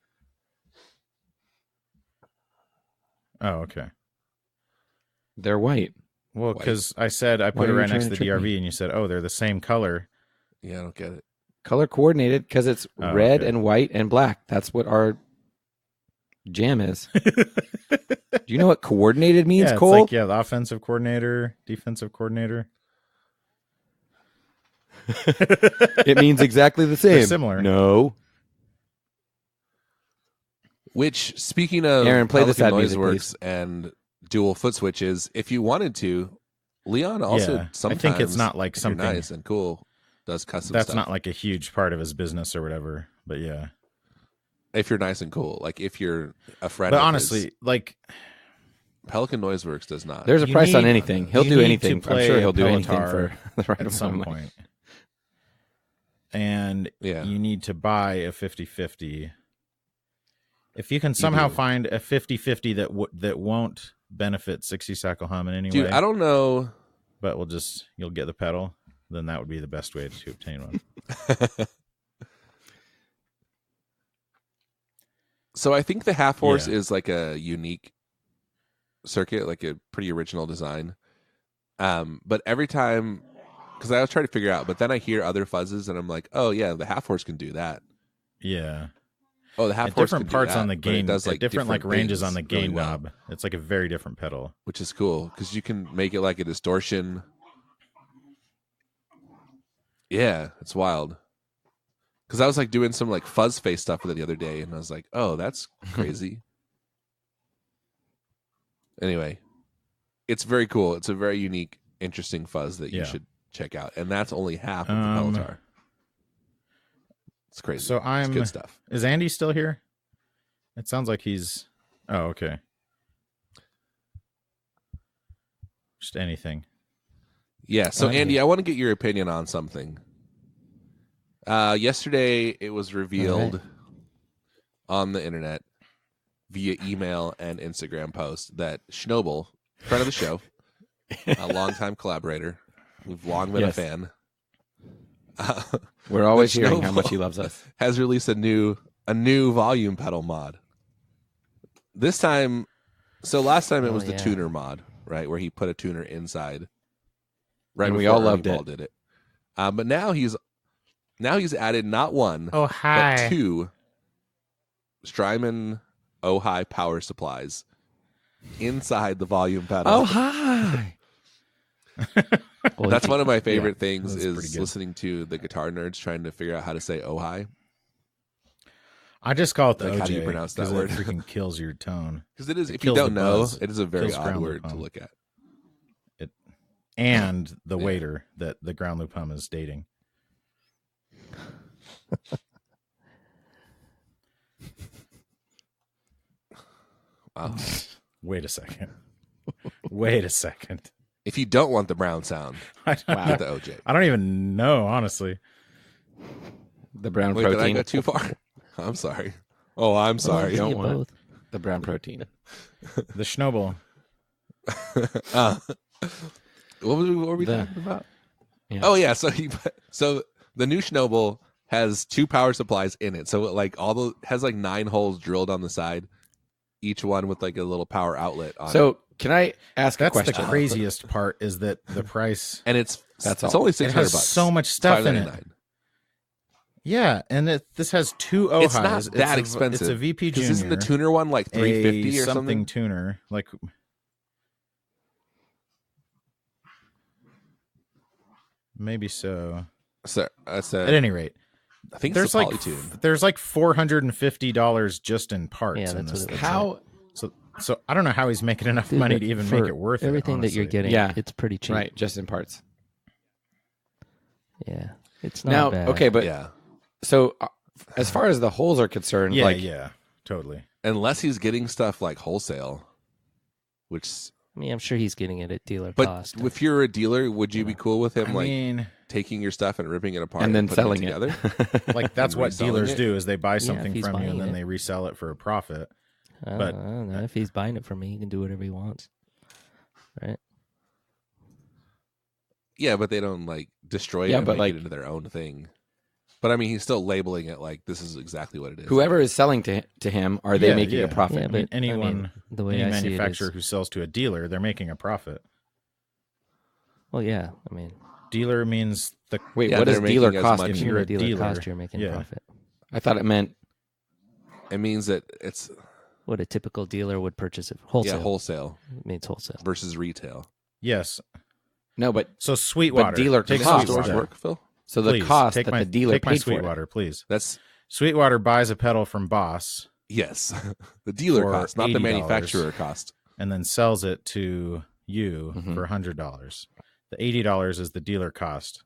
C: Oh, okay.
B: They're white.
C: Well,
A: White.
C: because I said I
B: Why
C: put
B: are
C: it
B: you
C: right next
B: trying
C: to
B: to
C: the
B: trick
C: DRV,
B: me?
C: and you said, "Oh, they're the same color."
A: Yeah, I don't get it.
B: Color coordinated because it's
C: Oh,
B: red
C: okay.
B: and white and black. That's what our jam is. Do you know what coordinated means,
C: Yeah, it's
B: Cole?
C: like the offensive coordinator, defensive coordinator.
B: It means exactly the
C: They're
B: same.
C: similar.
B: No.
A: Which, speaking of
B: Aaron, play the
A: Pelican
B: sad music,
A: Noiseworks and dual foot switches, if you wanted to, Leon also
C: Yeah, I
A: sometimes,
C: think it's not like
A: if you're
C: something
A: nice and cool, does custom
C: that's
A: stuff.
C: not like a huge part of his business or whatever. But yeah,
A: If you're nice and cool, like if you're a friend.
C: but
A: of
C: honestly,
A: his,
C: like
A: Pelican Noiseworks does not.
B: There's a
C: You
B: price on
C: need-
B: anything. He'll
C: you
B: do
C: need
B: anything.
C: to
B: I'm
C: play
B: sure
C: a
B: he'll do anything
C: Pelotar
B: for the right
C: at
B: amount
C: some
B: of money.
C: point, and
A: Yeah.
C: you need to buy a 50/50. If you can somehow
A: do.
C: find a 50/50 that won't benefit 60 Sackle Hum in any
A: Dude,
C: way,
A: I don't know.
C: but you'll get the pedal, then that would be the best way to obtain one.
A: So I think the half horse
C: Yeah.
A: is like a unique circuit, like a pretty original design. But every time, because I was trying to figure out, but then I hear other fuzzes and I'm like, oh yeah, the half horse can do that.
C: Yeah.
A: Oh, the half
C: At
A: horse
C: different
A: can
C: parts
A: do that,
C: on the
A: but it
C: gain,
A: does,
C: at different like ranges on the
A: things really
C: gain
A: well,
C: knob. It's like a very different pedal.
A: which is cool because you can make it like a distortion. Yeah, it's wild. Because I was like doing some like fuzz face stuff with it the other day, and I was like, oh, that's crazy. Anyway, it's very cool. It's a very unique, interesting fuzz that you
C: Yeah.
A: should check out, and that's only half of the Pelotar. It's crazy.
C: So
A: It's good stuff.
C: Is Andy still here? It sounds like he's. Oh, okay. Just anything.
A: Yeah. So
C: Okay.
A: Andy, I want to get your opinion on something. Yesterday, it was revealed on the internet via email and Instagram post that Schnobel, friend of the show, a longtime collaborator, we've long been a fan.
B: We're always hearing how much he loves us.
A: Has released a new volume pedal mod. This time, so last time it was the tuner mod, right, where he put a tuner inside. Right,
B: and we all loved
A: it. Did it. But now he's added not one, but two Strymon Ojai power supplies inside the volume pedal.
B: Oh, hi.
A: That's one of my favorite things is listening to the guitar nerds trying to figure out how to say Ojai.
C: I just call it the OJ.
A: How do you pronounce that word?
C: It freaking kills your tone.
A: Because it is, if you don't know, it is a very odd word to look at.
C: And the waiter that the ground loop hum is dating.
A: Wow.
C: Wait a second.
A: If you don't want the brown sound, get the OJ.
C: I don't even know, honestly.
B: The brown
A: Wait,
B: protein.
A: did I go too far? I'm sorry. Oh, I'm sorry.
B: You don't want the brown protein.
C: The Schnobel.
A: What were we talking about? Yeah. Oh yeah, so the new Schnobel has two power supplies in it. So it has 9 holes drilled on the side, each one with like a little power outlet on it.
B: So can I ask a question?
C: That's the craziest part is that the price
A: and it's only $600.
C: It has so much stuff in it. Yeah, and this has two Ojais.
A: It's not that expensive.
C: It's a VP Junior.
A: Isn't the tuner one like $350 or something?
C: Tuner, like maybe so.
A: So
C: at any rate,
A: I think
C: there's
A: it's a Polytune.
C: There's like $450 just in parts.
D: Yeah,
C: in
D: that's
C: this.
D: what
C: So I don't know how he's making enough money to even make it worth
D: everything that you're getting.
B: Yeah,
D: it's pretty cheap,
B: right? Just in parts.
D: Yeah, it's not bad.
B: Okay, but
A: yeah.
B: So as far as the holes are concerned,
C: yeah, totally.
A: Unless he's getting stuff like wholesale, which
D: I mean, I'm sure he's getting it at dealer
A: but
D: cost.
A: If you're a dealer, would you be cool with him taking your stuff and ripping it apart
B: and then selling
A: it together?
C: Like that's what dealers do is they buy something from you and then they resell it for a profit.
D: But I don't know. If he's buying it from me, he can do whatever he wants, right?
A: Yeah, but they don't destroy it and make it into their own thing. But I mean, he's still labeling it like this is exactly what it is.
B: Whoever is selling to him, are they making a profit?
C: Yeah, but any manufacturer who sells to a dealer, they're making a profit.
D: Well, yeah, I mean,
C: dealer means
B: what does dealer cost?
D: If you're a dealer cost, you're making a profit.
B: I thought it meant.
A: It means that it's
D: what a typical dealer would purchase it wholesale.
A: Yeah, wholesale.
D: It means wholesale
A: versus retail.
C: Yes.
B: No, but
C: so Sweetwater.
B: But dealer cost
A: work, Phil.
B: So the cost that the dealer paid for
C: Sweetwater, please.
A: That's
C: Sweetwater buys a pedal from Boss.
A: Yes, the dealer cost, not the manufacturer cost,
C: and then sells it to you for $100. The $80 is the dealer cost.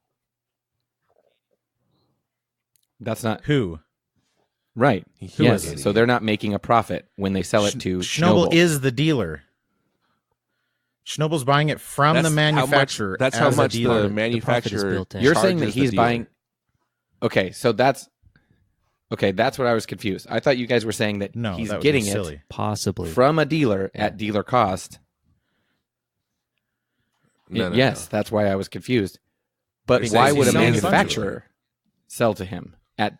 B: That's not
C: who.
B: Right. Yes. So they're not making a profit when they sell it to
C: Schnobel. Is the dealer. Schnobel's buying it from the manufacturer.
A: That's how much the manufacturer.
B: You're saying that he's buying. Okay, so that's what I was confused. I thought you guys were saying that he's getting it
D: possibly
B: from a dealer at dealer cost. Yes, that's why I was confused. But why would a manufacturer sell to him at?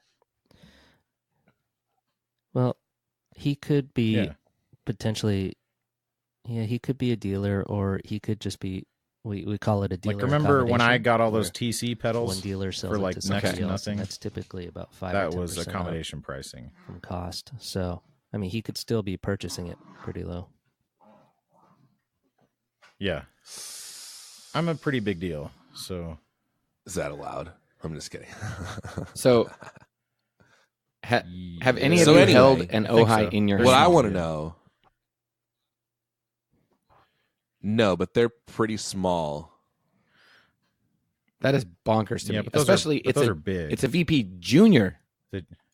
D: Well, he could be potentially. Yeah, he could be a dealer, or he could just be. We call it a dealer.
C: Remember when I got all those TC pedals?
D: One dealer sells
C: for like
D: it to
C: next to
D: else,
C: nothing.
D: That's typically about 5.
C: That was accommodation pricing
D: from cost. So I mean, he could still be purchasing it pretty low.
C: Yeah, I'm a pretty big deal. So
A: is that allowed? I'm just kidding.
B: So have any of you held an Ojai in your hand?
A: What I want to know. No, but they're pretty small.
B: That is bonkers to me.
C: But
B: especially
C: those are big.
B: It's a VP Junior.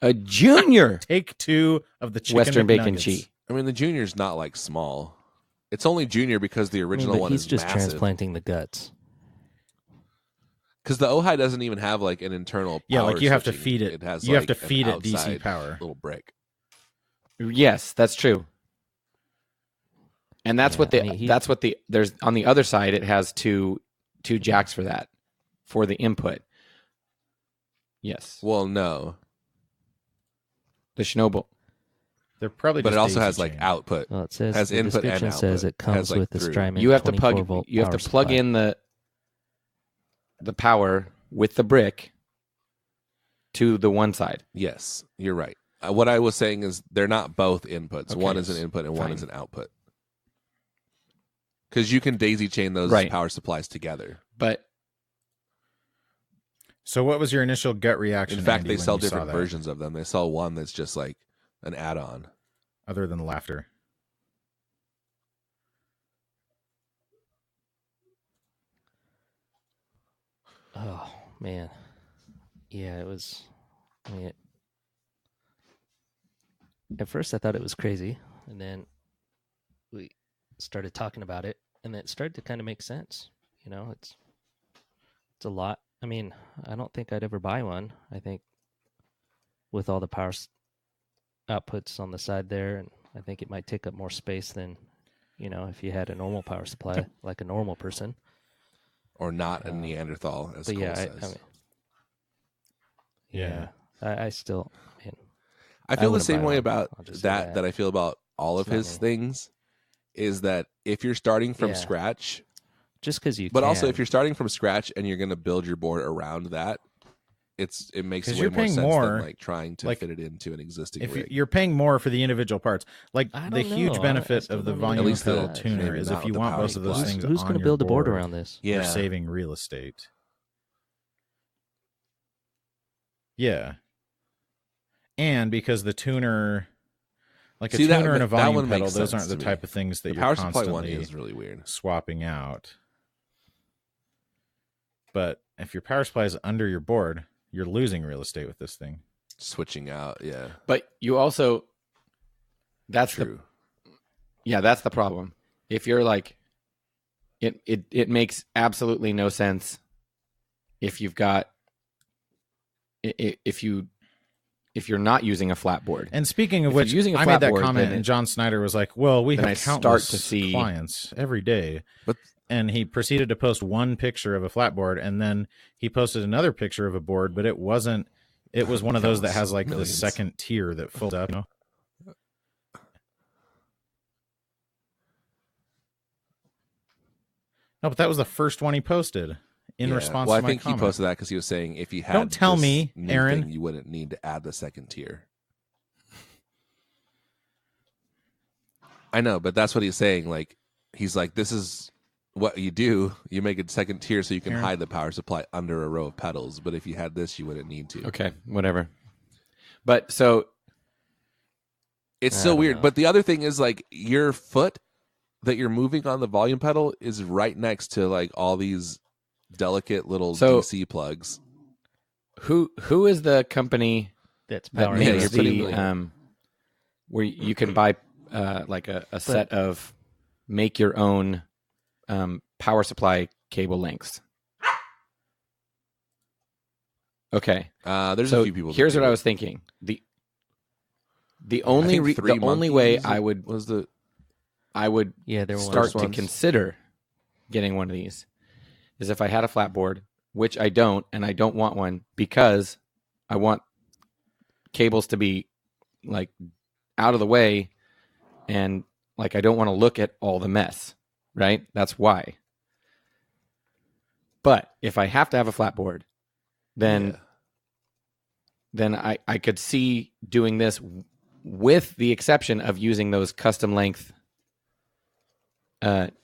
B: A junior.
C: Take 2 of the chicken
B: Western
C: McNuggets.
B: bacon cheese.
A: I mean, the junior's not small. It's only junior because the original one
D: he's
A: is
D: just
A: massive.
D: transplanting the guts.
A: Because the Ojai doesn't even have like an internal power
C: like you have to
A: switching.
C: feed it.
A: It has
C: You have
A: like
C: to
A: an
C: feed it
A: outside
C: DC power.
A: little brick.
B: Yes, that's true. And that's
D: Yeah,
B: what there's on the other side. It has two jacks for that, for the input. Yes.
A: Well, no,
B: The Schnobel.
C: They're probably,
A: but it
C: just
A: also
C: daisy
A: has like
C: chained.
A: output.
D: Well, it says
A: has
D: the
A: input and
D: description
A: output.
D: says it
A: It has,
D: comes
A: like,
D: with the
A: through.
D: Strymon
B: You have to
D: 24-volt
B: you have to
D: power
B: plug
D: supply.
B: in the power with the brick to the one side.
A: Yes, you're right. What I was saying is they're not both inputs.
B: Okay,
A: One is an input and one
B: fine.
A: is an output. Because you can daisy chain those
B: Right.
A: power supplies together.
B: But
C: So what was your initial gut reaction?
A: In fact,
C: Andy,
A: they
C: when
A: sell
C: you saw
A: different
C: that,
A: versions of them. They sell one that's just like an add-on.
C: other than laughter.
D: Oh man, yeah, it was. I mean, at first I thought it was crazy, and then we started talking about it, and then it started to kind of make sense. You know, it's a lot. I mean, I don't think I'd ever buy one. I think with all the power outputs on the side there, and I think it might take up more space than, if you had a normal power supply like a normal person.
A: Or not a Neanderthal, as
D: But
A: Cole
D: yeah,
A: says.
D: I still,
A: I feel the
D: wouldn't
A: same
D: buy
A: way
D: one.
A: about
D: I'll just say
A: that I feel about all of
D: It's not
A: his
D: me.
A: things, is that if you're starting from
D: Yeah.
A: scratch,
D: Just because you
A: but
D: can.
A: also if you're starting from scratch and you're going to build your board around that, it makes
C: 'Cause
A: way
C: you're
A: more
C: paying
A: sense
C: more,
A: than like trying to
C: like,
A: fit it into an existing
C: If
A: rig.
C: you're paying more for the individual parts, like
D: I
C: the
D: don't
C: huge
D: know. I
C: benefit
D: still
C: of the
D: don't know.
C: volume
A: At least
C: pedal
A: the-
C: tuner
A: maybe
C: is
A: not
C: if you
A: with the
C: want
A: power
C: both of those
A: supply.
C: things
D: Who's
C: on
D: going to
C: your
D: build a board
C: board,
D: around this?
A: Yeah.
C: you're saving real estate. Yeah. And because the tuner, like a
A: See, that
C: tuner and a
A: that
C: volume
A: one makes
C: pedal, those
A: sense
C: aren't the
A: to me.
C: type of things that
A: The
C: you're
A: power supply one
C: constantly
A: is really weird.
C: swapping out. But if your power supply is under your board, you're losing real estate with this thing.
A: Switching out, yeah.
B: But you also, that's
A: True.
B: that's the problem. If you're like, it makes absolutely no sense if you've got, if you're not using a flat board.
C: And speaking of
B: If you're
C: which,
B: using a
C: I
B: flat
C: made that
B: board,
C: comment,
B: then
C: and John Snyder was like, "Well, we
B: then
C: have
B: I start
C: countless
B: to see-
C: clients every day."
A: But-
C: And he proceeded to post one picture of a flat board, and then he posted another picture of a board, but it wasn't. It was one of those that has like
A: Millions.
C: the second tier that folds up. You know? No, but that was the first one he posted in
A: Yeah.
C: response
A: Well,
C: to my
A: I think
C: comment.
A: he posted that because he was saying if you had
C: Don't tell
A: this
C: me,
A: new
C: Aaron.
A: thing, you wouldn't need to add the second tier. I know, but that's what he's saying. Like, he's like, this is what you do. You make a second tier so you can
C: Aaron.
A: hide the power supply under a row of pedals. But if you had this, you wouldn't need to.
B: Okay, whatever. But so
A: It's
D: I
A: so
D: don't
A: weird.
D: know.
A: But the other thing is, like, your foot that you're moving on the volume pedal is right next to like all these delicate little
B: So-
A: DC plugs.
B: who is the company
D: That's
B: that
D: power.
A: Yeah,
B: makes
A: you're putting
B: the
A: the-
B: where you can buy like a set of make your own power supply cable lengths? Okay,
A: There's
B: so
A: a few people. that
B: here's
A: do
B: what I
A: it.
B: was thinking. The
A: I
B: only
A: think Three
B: the only way
A: Monkeys
B: I would
A: was the
D: Yeah, there was
B: start to
A: ones.
B: consider getting one of these is if I had a flat board, which I don't, and I don't want one because I want cables to be like out of the way, and like I don't want to look at all the mess, right? That's why. But if I have to have a flat board, then I could see doing this with the exception of using those custom length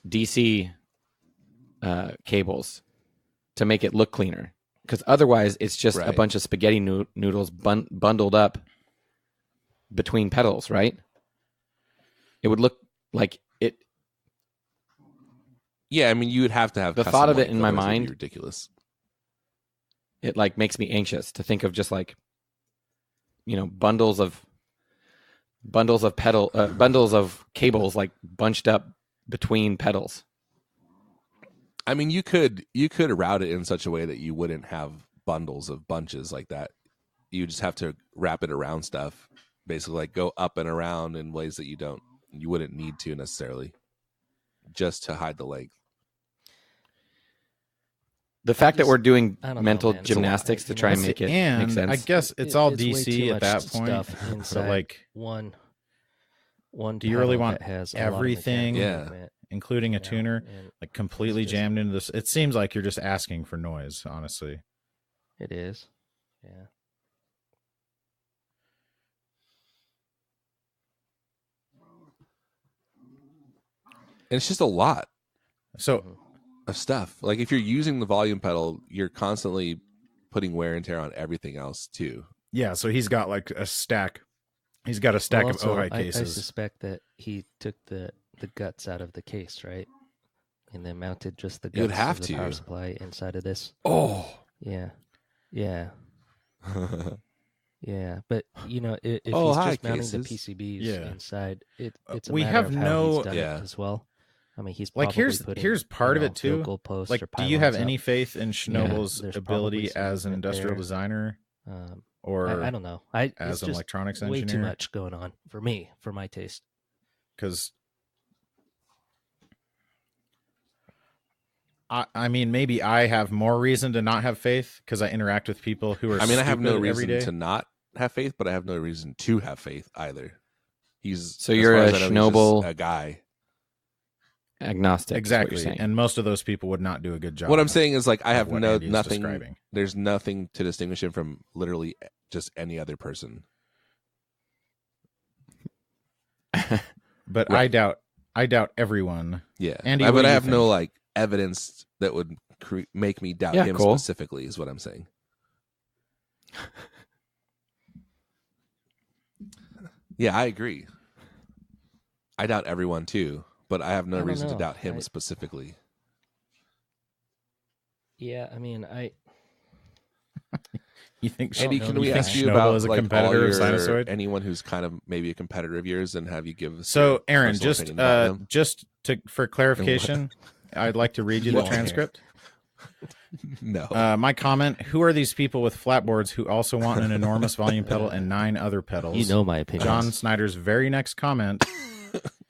B: DC cables to make it look cleaner. Because otherwise, it's just a
A: Right.
B: bunch of spaghetti noodles bundled up between pedals, right? It would look like it.
A: Yeah, I mean, you would have to have
B: The
A: custom
B: thought of it
A: length,
B: in my
A: otherwise it'd be
B: mind-
A: ridiculous.
B: It like makes me anxious to think of just like, bundles of bundles of cables like bunched up between pedals.
A: I mean, you could route it in such a way that you wouldn't have bundles of bunches like that. You just have to wrap it around stuff, basically, like go up and around in ways that you wouldn't need to necessarily, just to hide the length.
B: The fact that we're doing
D: I don't know,
B: mental
D: man.
B: gymnastics to try and make it
C: and
B: make sense.
C: I guess it's all
D: way
C: DC
D: too
C: at
D: much
C: that point.
D: stuff inside
C: But like,
D: one
C: do you really
D: pedal
C: want
D: that has a lot of
C: everything,
D: mechanical
A: Yeah.
D: movement,
C: including a
D: you know,
C: tuner,
D: and
C: like completely
D: it's just-
C: jammed into this? It seems like you're just asking for noise, honestly.
D: It is. Yeah.
A: And it's just a lot
C: So
D: Mhm.
A: of stuff. Like if you're using the volume pedal, you're constantly putting wear and tear on everything else too.
C: yeah, so he's got like a stack. He's got a stack
D: Well,
C: of
D: also,
C: Ojai
D: I
C: cases.
D: suspect that he took the guts out of the case, right? And then mounted just the
A: You would
D: guts
A: have
D: of the power
A: to.
D: supply inside of this.
A: Oh.
D: Yeah. Yeah. Yeah. But, if
A: Oh,
D: he's
A: hi,
D: just mounting the
A: cases.
D: PCBs
C: Yeah.
D: inside, it's a
C: We
D: matter
C: have
D: of how
C: no-
D: he's done
A: Yeah.
D: it as well. I mean, he's
C: Like,
D: probably
C: here's
D: putting,
C: part of it, too.
D: goalposts
C: Like,
D: or
C: do you have
D: pylons
C: any
D: up.
C: faith in Schnobel's
D: there's
C: ability
D: probably some
C: as an
D: movement
C: industrial
D: there.
C: designer
D: Um,
C: or
D: I don't know. It's
C: as an
D: just
C: electronics
D: way too
C: engineer?
D: much going on for me, for my taste.
C: Because I mean, maybe I have more reason to not have faith because I interact with people who are.
A: I mean, I have no
C: stupid every
A: reason
C: day.
A: to not have faith, but I have no reason to have faith either.
B: So
A: as
B: you're
A: far
B: a
A: as I know, he's just
B: Schnobel
A: a guy.
B: agnostic. is what you're
C: Exactly,
B: saying.
C: and most of those people would not do a good job.
A: What I'm saying is, like, I
C: of
A: have
C: what Andy is
A: nothing.
C: describing.
A: There's nothing to distinguish him from literally just any other person.
C: But
A: Right.
C: I doubt everyone.
A: Yeah,
C: Andy,
A: but
C: what do
A: I
C: you
A: have no
C: think?
A: like evidence that would make me doubt
B: Yeah,
A: him
B: cool.
A: specifically. Is what I'm saying. Yeah, I agree. I doubt everyone too, but I have no
D: I don't
A: reason to
D: know.
A: doubt him
D: I-
A: specifically.
D: Yeah, I mean,
C: You think?
A: Andy,
D: know
A: can
D: that
A: we
D: you
A: ask
D: think
A: you
C: Schnobel
A: about
C: is a
A: like
C: competitor
A: all
C: of
A: your,
C: Sinasoid?
A: anyone who's kind of maybe a competitor of yours, and have you give us
C: So,
A: your
C: Aaron,
A: personal opinion about them?
C: just for clarification, I'd like to read you the
A: Well,
C: transcript.
A: No.
C: My comment: who are these people with flatboards who also want an enormous volume pedal and 9 other pedals?
D: you know my opinion.
C: John Snyder's very next comment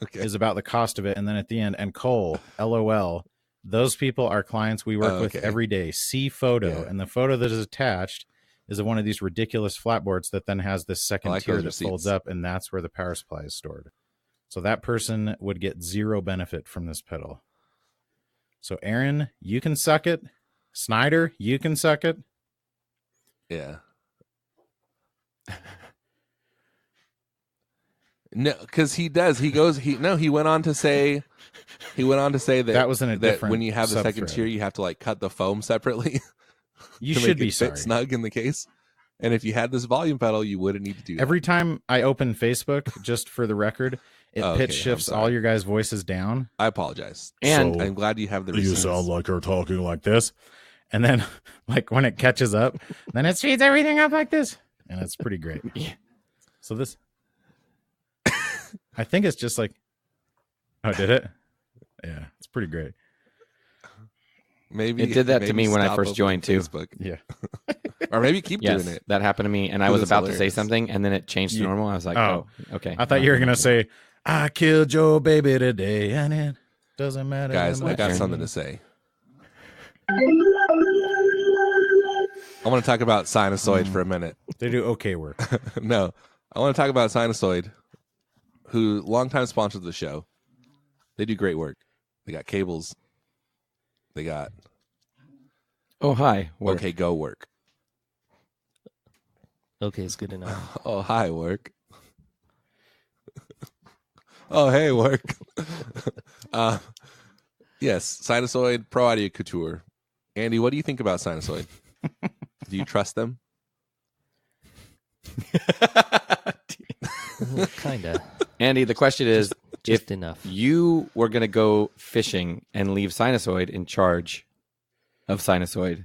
A: Okay.
C: is about the cost of it, and then at the end, and Cole, LOL. Those people are clients we work with
A: Okay.
C: every day. See photo,
A: Yeah.
C: and the photo that is attached is of one of these ridiculous flatboards that then has this second
A: I like
C: tier
A: those
C: that folds
A: receipts.
C: up, and that's where the power supply is stored. So that person would get 0 benefit from this pedal. So Aaron, you can suck it. Snyder, you can suck it.
A: Yeah. No, because he does. He goes. He went on to say. He went on to say that
C: That was in a different
A: when you have the second
C: subthread.
A: tier, you have to like cut the foam separately.
C: You
A: to
C: should
A: make
C: be
A: it fit
C: sorry.
A: snug in the case. And if you had this volume pedal, you wouldn't need to do that.
C: Every time I open Facebook, just for the record, it
A: Oh, okay,
C: pitch
A: I'm
C: shifts
A: sorry.
C: all your guys' voices down.
A: I apologize.
B: And
C: So-
A: I'm glad you have the
C: You
A: receipts.
C: sound like you're talking like this. And then, like, when it catches up, then it speeds everything up like this. And it's pretty great.
B: Yeah.
C: So this, I think it's just like, oh, did it? Yeah, it's pretty great.
A: Maybe
B: It did that to
A: maybe
B: me when I
A: stop
B: first
A: opening
B: joined, too.
A: Facebook.
C: Yeah.
A: Or maybe keep
B: yes,
A: doing it.
B: that happened to me, and I
A: Dude,
B: was
A: that's
B: about to say
A: hilarious.
B: something, and then it changed to
C: You-
B: normal. I was like,
C: Oh.
B: oh, okay.
C: I thought you were going to say, I killed your baby today, and it doesn't matter.
A: Guys,
C: that
A: I
C: much
A: got
C: to
A: something
C: me."
A: to say. I want to talk about Sinusoid for a minute.
C: They do okay work.
A: No, I want to talk about Sinusoid, who longtime sponsor of the show. They do great work. They got cables. They got
B: Oh, hi. Work.
A: OK Go work.
D: Okay, it's good enough.
A: Oh, hi, work. Oh, hey, work. Yes, Sinusoid Pro Audio Couture. Andy, what do you think about Sinusoid? Do you trust them?
D: Kinda.
B: Andy, the question is,
D: Just
B: if
D: enough.
B: you were going to go fishing and leave Sinusoid in charge of Sinusoid,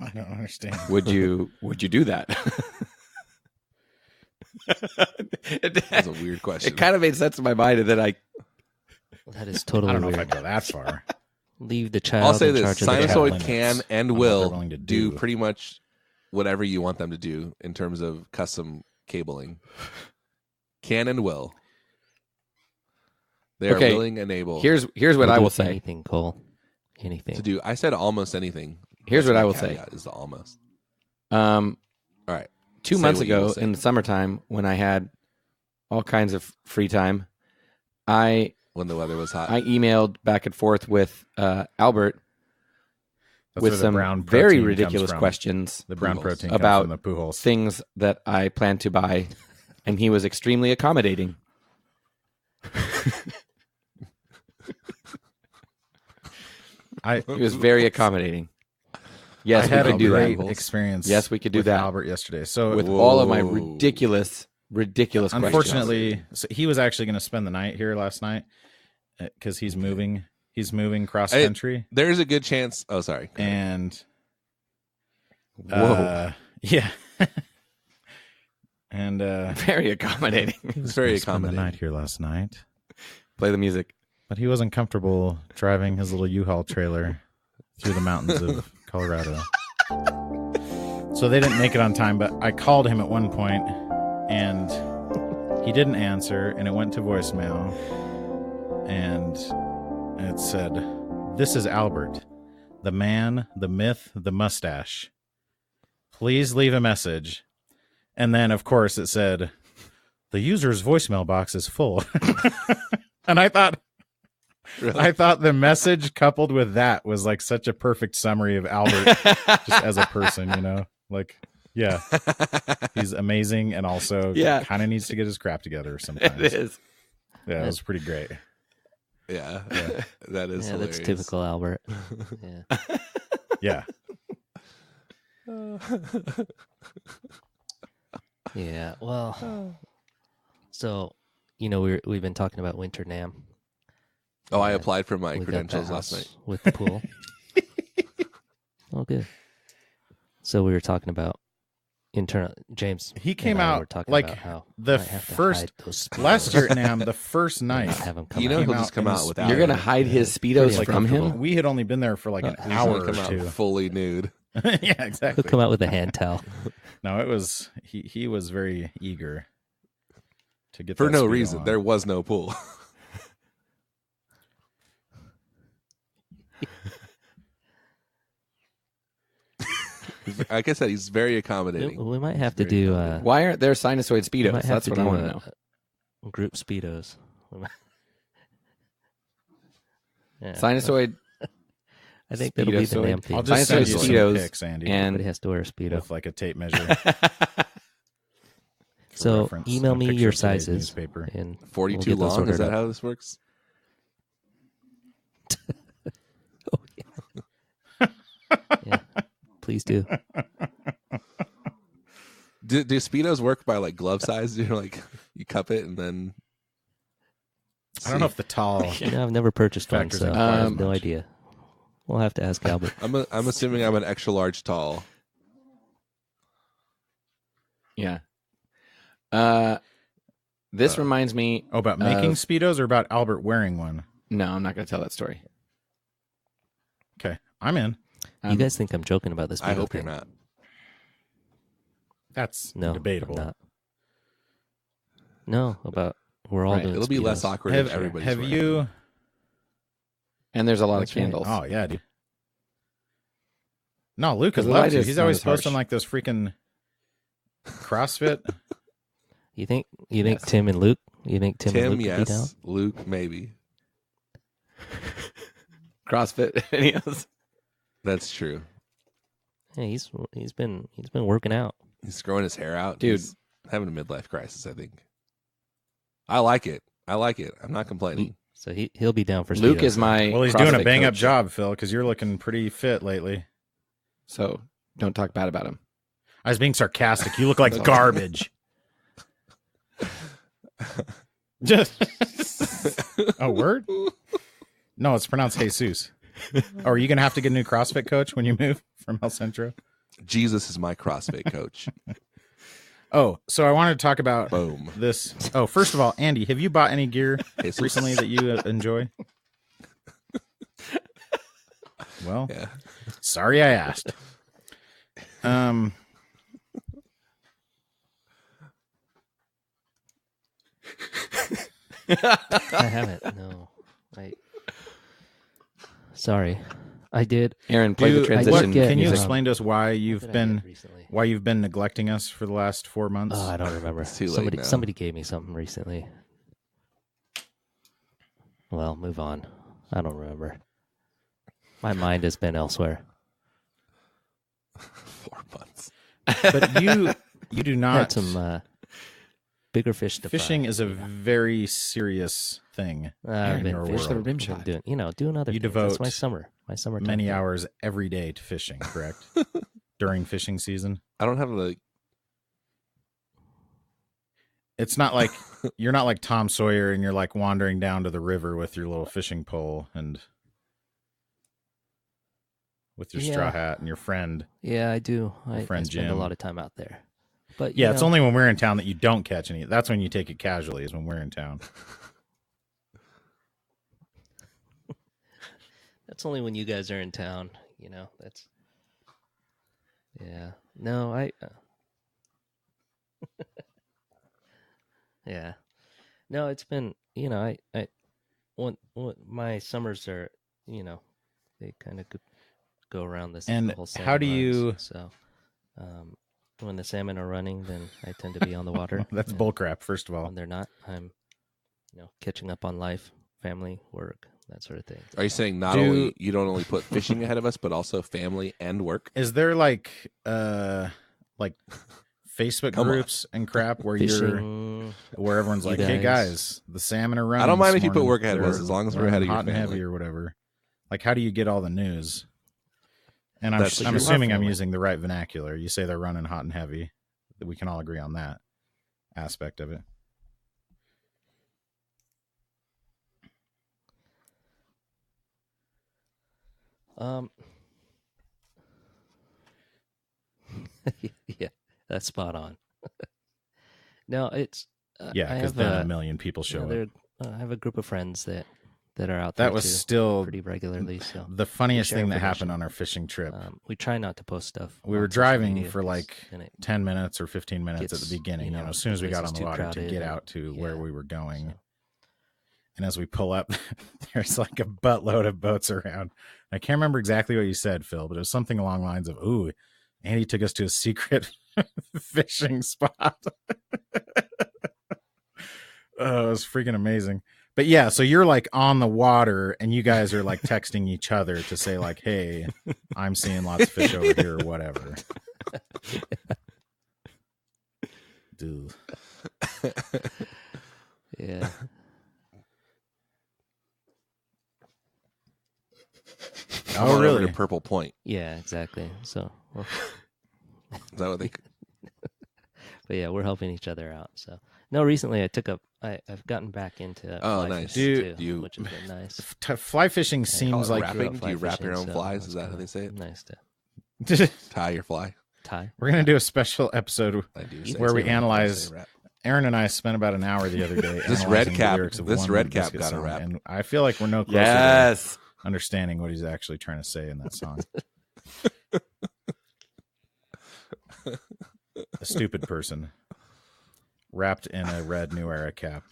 C: I don't understand.
B: would you do that?
A: That's a weird question.
B: It kind of made sense in my mind, and then
D: That is totally
C: I don't know if
D: weird.
C: I'd go that far.
D: leave the child.
A: I'll say
D: in
A: this:
D: charge of the
C: Sinusoid
D: child.
C: limits
A: can and
C: on what they're
A: will
C: willing to
A: do
C: do.
A: pretty much whatever you want them to do in terms of custom cabling. Can and will. They are
B: Okay,
A: willing and able
B: Here's what
D: We'll
B: I
D: do
B: will say.
D: Anything, Cole. Anything.
A: to do. I said almost anything.
B: Here's
A: That's
B: what I
A: my
B: will say.
A: caveat, is the almost.
B: All
A: right.
B: 2
A: Say
B: months
A: what you will
B: ago
A: say.
B: in the summertime when I had all kinds of free time, I
A: When the weather was hot.
B: emailed back and forth with Albert
C: That's
B: with
C: where the
B: some
C: brown
B: very
C: protein comes
B: ridiculous
C: from.
B: questions
C: The brown
A: Pujols.
C: protein
B: About
C: comes from the Pujols.
B: things that I planned to buy, and he was extremely accommodating. He was very accommodating. Yes,
C: I
B: we
C: had a
B: could do
C: great
B: that.
C: experience.
B: Yes, we could do
C: with
B: that.
C: Albert yesterday. So
B: With all of my
A: Whoa.
B: ridiculous questions.
C: unfortunately, so he was actually going to spend the night here last night because he's moving. He's moving cross country,
A: There's a good chance. Oh, sorry.
C: and
B: Whoa.
C: yeah, and
B: Very accommodating.
A: It's very
C: spend the
A: accommodating.
C: night here last night.
B: Play the music.
C: But he wasn't comfortable driving his little U-Haul trailer through the mountains of Colorado. So they didn't make it on time, but I called him at one point and he didn't answer and it went to voicemail and it said, "This is Albert, the man, the myth, the mustache. Please leave a message." And then, of course, it said, "The user's voicemail box is full." And I thought the message coupled with that was like such a perfect summary of Albert just as a person, you know? Like, yeah, he's amazing and also
B: Yeah.
C: kind of needs to get his crap together sometimes.
B: It is.
C: Yeah, it was pretty great.
A: Yeah. That is
D: Yeah,
A: hilarious.
D: that's typical Albert. Yeah.
C: Yeah.
D: Yeah. Well, so we've been talking about Winter Nam.
A: Oh, I applied for my
D: We got
A: credentials
D: that
A: last
D: house
A: night.
D: with the pool. Oh, good. So we were talking about internal. James,
C: He
D: and
C: came
D: I
C: out
D: were talking
C: like
D: about how
C: the
D: I have to
C: first
D: hide those
C: last
D: Speedos
C: year, Nam, the first
D: and
C: night.
D: not have them come
A: You know
D: out.
A: he'll
C: Came
A: just
C: out
A: come
C: in
A: out
C: the
A: without
B: You're
A: it.
B: going to hide his
C: Pretty
B: Speedos from him?
C: We had only been there for like an
D: He's
A: He's
C: hour
A: gonna
C: or
A: come out
C: two.
A: fully nude.
C: Yeah,
D: He'll
C: exactly.
D: come out with a hand towel.
C: No, it was he was very eager to get
A: For
C: that
A: no
C: Speedo
A: reason.
C: on.
A: There was no pool. Like I said, he's very accommodating.
D: We might have to
A: Very
D: do.
A: accommodating.
B: Why aren't there sinusoid
D: We
B: Speedos?
D: might have
B: That's
D: to
B: what
D: do
B: I want to know.
D: group Speedos. We might- Yeah.
B: Sinusoid
D: I think that'll be the
B: Speedosoid.
D: name theme.
C: I'll just send you
B: Sinusoid
C: some
B: Speedos
C: pics, Andy,
B: and
D: Everybody has to wear a Speedo.
C: with like a tape measure. for
D: So
C: reference,
D: email
C: and a
D: me
C: picture
D: your
C: of today's
D: sizes.
C: newspaper.
D: And
A: 42
D: we'll get those
A: long? Is
D: ordered
A: that
D: up.
A: how this works?
D: Oh, yeah. Please do.
A: Do Speedos work by like glove size? You're like you cup it and then.
C: I don't know if the tall.
D: I've never purchased one,
C: Factors
D: so
C: in
D: I have
C: much.
D: no idea. We'll have to ask Albert.
A: I'm assuming I'm an extra large tall.
B: Yeah. This reminds me.
C: Oh, about making
B: of-
C: Speedos or about Albert wearing one?
B: No, I'm not going to tell that story.
C: Okay, I'm in.
D: You guys think I'm joking about this?
A: I
D: Speedo
A: hope
D: thing?
A: you're not.
C: That's
D: No,
C: debatable.
D: I'm not. No, about we're all
B: Right,
D: doing.
A: It'll be less
D: Speedos.
A: awkward
C: Have
A: if everybody's
C: have
A: wearing
C: you?
B: And there's a lot
C: That's
B: of
C: right.
B: candles.
C: Oh yeah, dude. No, Luke
B: 'Cause
C: is
B: the
C: love
B: light
C: to.
B: is
C: He's
B: not
C: always
B: as harsh.
C: posting like those freaking CrossFit.
D: You think
B: Yes.
D: Tim and Luke? You think Tim, and
A: Tim,
D: Luke could be down?
A: yes. Luke, maybe.
B: CrossFit videos.
A: That's true.
D: Hey, he's been working out.
A: He's growing his hair out.
B: Dude.
A: He's having a midlife crisis, I think. I like it. I'm not complaining.
D: So he'll be down for
B: Luke
D: Speedos.
B: is my.
C: Well, he's doing a
B: CrossFit
C: bang up
B: coach,
C: job, Phil, because you're looking pretty fit lately.
B: So don't talk bad about him.
C: I was being sarcastic. You look like garbage. Just a word? No, it's pronounced Jesus. Oh, are you gonna have to get a new CrossFit coach when you move from El Centro?
A: Jesus is my CrossFit coach.
C: Oh, so I wanted to talk about
A: Boom.
C: this. Oh, first of all, Andy, have you bought any gear
A: Jesus.
C: recently that you enjoy? Well,
A: Yeah.
C: sorry I asked.
D: I haven't. No. Sorry. I did.
B: Aaron, play the
C: Dude,
B: transition.
C: can you
B: music.
C: explain to us why
D: What
C: you've
D: did I
C: been
D: get recently?
C: neglecting us for the last 4 months?
D: Oh, I don't remember.
A: It's too late now.
D: Somebody gave me something recently. Well, move on. I don't remember. My mind has been elsewhere.
A: 4 months.
C: But you do
D: Had
C: not.
D: some bigger fish to
C: Fishing
D: fry,
C: is a
D: you know.
C: very serious thing.
D: I've
C: in
D: been
C: your
B: Fish the
C: world.
B: rim
D: I've
B: shot.
D: been doing other
C: You
D: things. That's
C: devote
D: my summer. My summertime
C: Many
D: thing.
C: hours every day to fishing, correct? During fishing season.
A: I don't have like.
C: It's not like you're not like Tom Sawyer and you're like wandering down to the river with your little fishing pole and with your straw
D: Yeah.
C: hat and your friend.
D: Yeah, I do. I
C: friend
D: spend a
C: Jim.
D: lot of time out there. But
C: Yeah, it's only when we're in town that you don't catch any. That's when you take it casually, is when we're in town.
D: That's only when you guys are in town. You know, that's. Yeah. No, yeah. No, it's been. You know, when my summers are. You know, they kind of go around this.
C: And
D: the whole
C: how
D: salmon
C: do you-
D: runs, So, when the salmon are running, then I tend to be on the water.
C: That's
D: and
C: bullcrap, first of all.
D: When they're not, I'm, catching up on life, family, work, that sort of thing.
A: Are you saying not
C: Do-
A: only you don't only put fishing ahead of us, but also family and work?
C: Is there like Facebook
A: Come on.
C: groups and crap where
D: Fishing.
C: where everyone's
D: You
C: like, "Hey
D: guys.
C: guys, the salmon are running."
A: I don't mind
C: this
A: if you put
C: morning.
A: work ahead of us,
C: They're
A: as long as we're
C: running
A: ahead of your
C: hot and
A: family."
C: heavy or whatever. Like, how do you get all the news? And I'm
A: That's true.
C: assuming I'm
D: Definitely.
C: using the right vernacular. You say they're running hot and heavy. We can all agree on that aspect of it.
D: Yeah, that's spot on. No, it's
C: Yeah,
D: I
C: because
D: have
C: then a million people show up.
D: I have a group of friends that are out
C: That
D: there
C: was
D: too,
C: still
D: pretty regularly. So
C: the funniest
D: share
C: thing that happened
D: information.
C: on our fishing trip.
D: We try not to post stuff.
C: We
D: on
C: were
D: social
C: driving
D: media
C: for
D: 'cause
C: like
D: then it
C: 10 minutes or 15 minutes at
D: gets,
C: the beginning,
D: you know,
C: as soon as we got
D: places
C: on the
D: too
C: water to
D: crowded
C: get
D: and-
C: out to where
D: yeah,
C: we were going.
D: so.
C: And as we pull up, there's like a buttload of boats around. I can't remember exactly what you said, Phil, but it was something along the lines of, "Ooh, Andy took us to a secret fishing spot." Oh, it was freaking amazing. But yeah, so you're like on the water and you guys are like texting each other to say like, "Hey, I'm seeing lots of fish over here," or whatever. Dude.
D: Yeah.
A: I'm
C: Oh,
A: on
C: really?
A: over to Purple Point.
D: Yeah, exactly. So,
A: Is that what they?
D: but yeah, we're helping each other out. So, no, recently I've gotten back into
A: Oh,
D: fly
A: nice.
D: fishing
C: Dude,
D: too, which has been nice.
C: Fly fishing
A: Call
C: seems
A: it
C: like
A: wrapping?
D: Fly
A: Do you wrap your
D: fishing,
A: own
D: so
A: flies?
D: it's
A: Is that how
D: kinda
A: they say it?
D: Nice to
C: we're
A: Tie your fly.
D: tie.
C: gonna do a special episode
A: I do.
D: You
A: say
C: where we
A: wrap. I
C: analyze.
A: say wrap.
C: Aaron and I spent about an hour the other day.
A: This
C: analyzing
A: red
C: the
A: cap-
C: lyrics of
A: this
C: one
A: red cap
C: Biscuit
A: got a
C: song,
A: rap.
C: and I feel like we're no closer to
B: Yes.
C: understanding what he's actually trying to say in that song. A stupid person wrapped in a red New Era cap.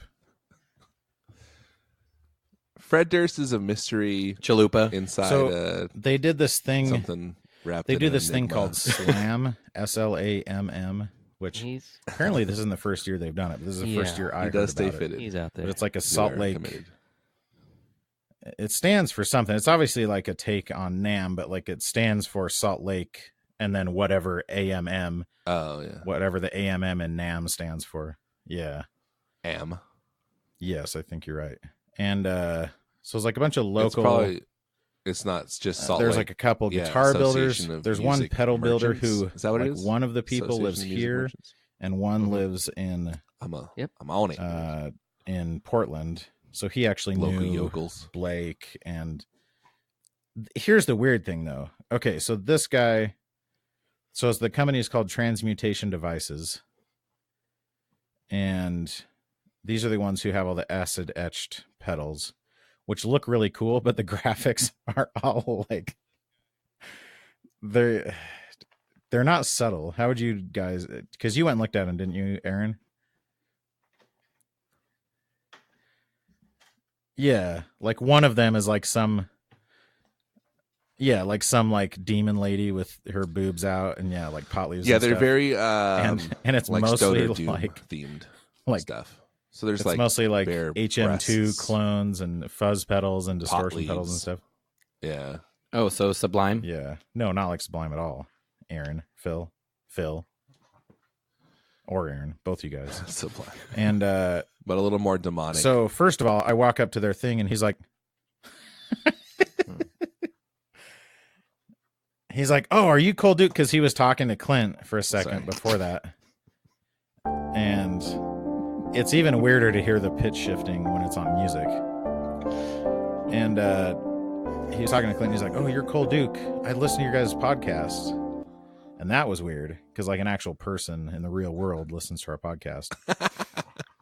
A: Fred Durst is a mystery
B: Chalupa.
A: inside
C: So, They did this thing.
A: something wrapped.
C: They
A: in
C: do
A: an
C: this thing
A: enigma.
C: called Slam, SLAMM, which
D: He's
C: apparently this isn't the first year they've done it. But this is the first
D: Yeah.
C: year I
A: He
C: heard
A: does stay
C: about it.
A: fitted.
D: he's out there.
C: But it's like a
A: You
C: Salt
A: are
C: Lake.
A: committed.
C: It stands for something. It's obviously like a take on NAM, but like it stands for Salt Lake and then whatever AMM,
A: Oh yeah.
C: whatever the AMM and NAM stands for. Yeah.
A: Am.
C: Yes, I think you're right. And so it's like a bunch of
A: It's
C: local.
A: probably. It's not. It's just Salt
C: there's
A: Lake.
C: like a couple
A: Yeah,
C: guitar builders.
A: Association of
C: There's one
A: Music
C: pedal builder
A: Merchants.
C: who,
A: Is that what it
C: like,
A: is?
C: one of the people lives
A: Association of Music
C: here,
A: Merchants.
C: and one
D: Mhm.
C: lives in
D: Yep.
A: I'm on it.
C: in Portland. So he actually
A: Local
C: knew
A: yokels.
C: Blake. And here's the weird thing, though. Okay, so this guy. So the company is called Transmutation Devices, and these are the ones who have all the acid etched pedals, which look really cool, but the graphics are all like they're not subtle. How would you guys? Because you went and looked at them, didn't you, Aaron? Yeah, like one of them is like some. Yeah, like some like demon lady with her boobs out, and yeah, like pot leaves.
A: Yeah,
C: and
A: they're
C: stuff.
A: very
C: and it's
A: like
C: mostly
A: Stoner Doom
C: like
A: themed
C: like
A: stuff. So there's
C: it's
A: like
C: mostly like
A: bare
C: HM2
A: breasts,
C: clones and fuzz pedals and distortion pedals and
A: leads.
C: stuff.
A: Yeah.
B: Oh, so Sublime?
C: Yeah, no, not like Sublime at all. Aaron, Phil, or Aaron, both you guys.
A: Sublime.
C: And
A: but a little more demonic.
C: so first of all, I walk up to their thing, and he's like. He's like, "Oh, are you Cold Duke?" Because he was talking to Clint for a second before that, and it's even weirder to hear the pitch shifting when it's on music. And he was talking to Clint. And he's like, "Oh, you're Cold Duke. I listened to your guys' podcast," and that was weird because like an actual person in the real world listens to our podcast.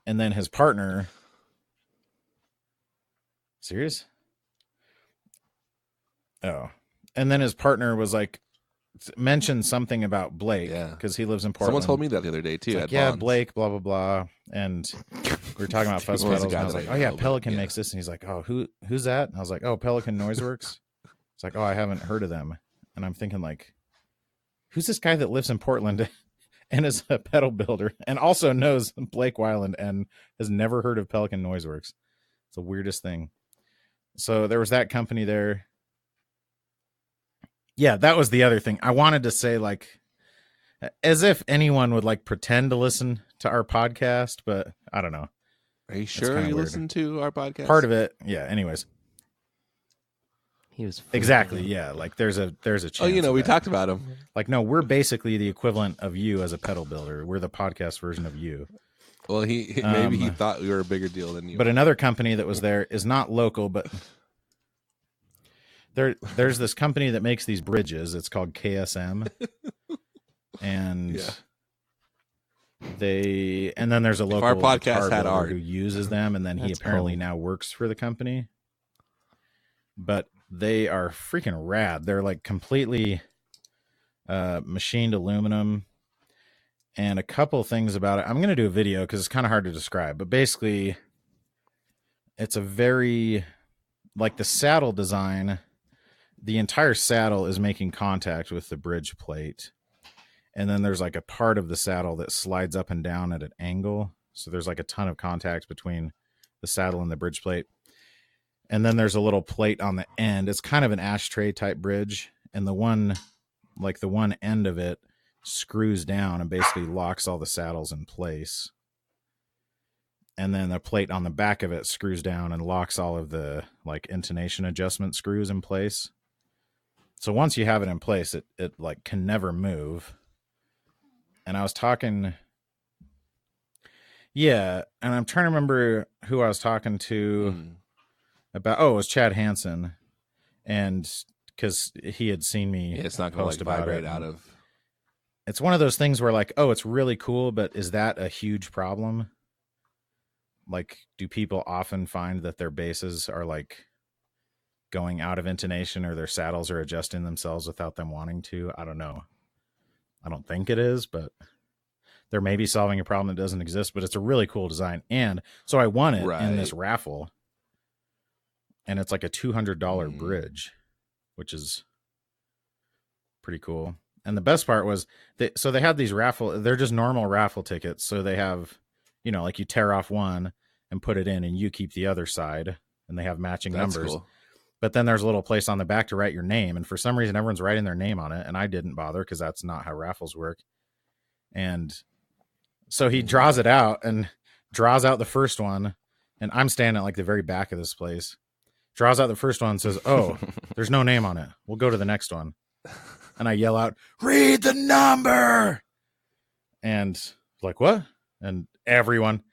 C: And then his partner, serious? Oh. And then his partner was like, mentioned something about Blake because he lives in Portland.
A: Someone told me that the other day too.
C: Like, yeah, Blake, blah blah blah, and we were talking about fuzz pedals. And I was like, oh yeah, Pelican makes this, and he's like, oh who's that? And I was like, oh, Pelican Noiseworks. It's like, oh, I haven't heard of them, and I'm thinking like, who's this guy that lives in Portland and is a pedal builder and also knows Blake Weiland and has never heard of Pelican Noiseworks? It's the weirdest thing. So there was that company there. Yeah, that was the other thing. I wanted to say, like, as if anyone would like pretend to listen to our podcast, but I don't know.
A: Are you sure you listen to our podcast?
C: Part of it, yeah. Anyways,
D: he was
C: exactly, yeah. Like, there's a chance.
A: Oh, we talked about him.
C: Like, no, we're basically the equivalent of you as a pedal builder. We're the podcast version of you.
A: Well, he maybe he thought we were a bigger deal than you.
C: But another company that was there is not local, but. There's this company that makes these bridges. It's called KSM, and then there's a local
A: our podcast had
C: guitar
A: art
C: who uses them, and then he apparently now works for the company. But they are freaking rad. They're like completely machined aluminum, and a couple things about it. I'm gonna do a video because it's kind of hard to describe, but basically, it's a very like the saddle design. The entire saddle is making contact with the bridge plate. And then there's like a part of the saddle that slides up and down at an angle. So there's like a ton of contact between the saddle and the bridge plate. And then there's a little plate on the end. It's kind of an ashtray type bridge. And the one end of it screws down and basically locks all the saddles in place. And then the plate on the back of it screws down and locks all of the like intonation adjustment screws in place. So once you have it in place, it like can never move. And I was talking, and I'm trying to remember who I was talking to about. Oh, it was Chad Hansen, and because he had seen me,
A: it's not going to like vibrate out of.
C: It's one of those things where like, oh, it's really cool, but is that a huge problem? Like, do people often find that their basses are like going out of intonation or their saddles are adjusting themselves without them wanting to? I don't know. I don't think it is, but they're maybe solving a problem that doesn't exist, but it's a really cool design. And so I won it in this raffle, and it's like a $200 bridge, which is pretty cool. And the best part was they had these they're just normal raffle tickets. So they have, like you tear off one and put it in and you keep the other side, and they have matching numbers. Cool. But then there's a little place on the back to write your name. And for some reason, everyone's writing their name on it. And I didn't bother because that's not how raffles work. And so he draws it out and draws out the first one. And I'm standing at like the very back of this place. Draws out the first one and says, oh, there's no name on it. We'll go to the next one. And I yell out, read the number. And like, what? And everyone...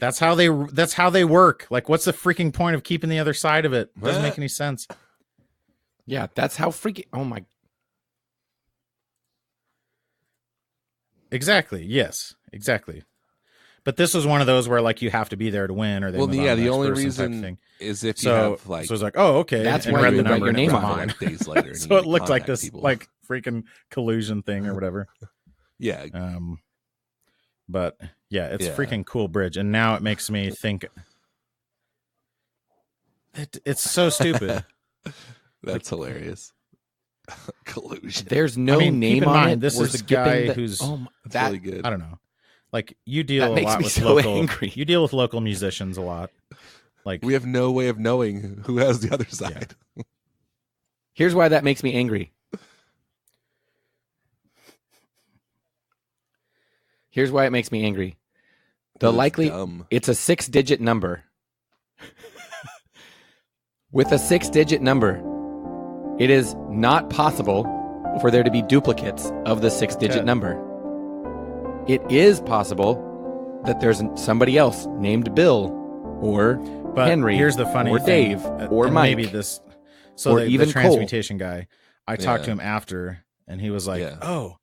C: That's how they work. Like, what's the freaking point of keeping the other side of it? Doesn't make any sense.
B: Yeah, that's how freaking. Oh my.
C: Exactly. Yes. Exactly. But this was one of those where like you have to be there to win, or they move on to the
A: the only
C: next
A: reason is if you have like.
C: So it's like, oh, okay.
B: That's
C: and
B: why
C: read
B: you
C: the
B: write
C: number
B: your name
C: on
B: on
A: like days later.
C: So it looked like this
A: people.
C: like freaking collusion thing or whatever.
A: Yeah.
C: But yeah, it's
A: Yeah.
C: freaking cool bridge. And now it makes me think it's so stupid.
A: That's hilarious. Collusion.
B: There's no
C: keep
B: name
C: in
B: on
C: mind,
B: it.
C: this
B: We're
C: is the
B: skipping
C: guy who's
A: That's
B: that.
A: really good.
C: I don't know. Like you deal
B: That
C: a
B: makes
C: lot
B: me
C: with
B: so
C: local
B: angry.
C: you deal with local musicians a lot. Like
A: We have no way of knowing who has the other side.
B: Here's why that makes me angry. Here's why it makes me angry. It's a 6-digit number. With a 6-digit number, it is not possible for there to be duplicates of the 6-digit number. It is possible that there's somebody else named Bill or
C: but
B: Henry
C: here's the funny
B: or
C: thing,
B: Dave or
C: and
B: Mike.
C: maybe this so
B: or
C: the
B: even
C: transmutation guy. I talked to
A: Yeah.
C: him after and he was like,
A: Yeah.
C: "Oh,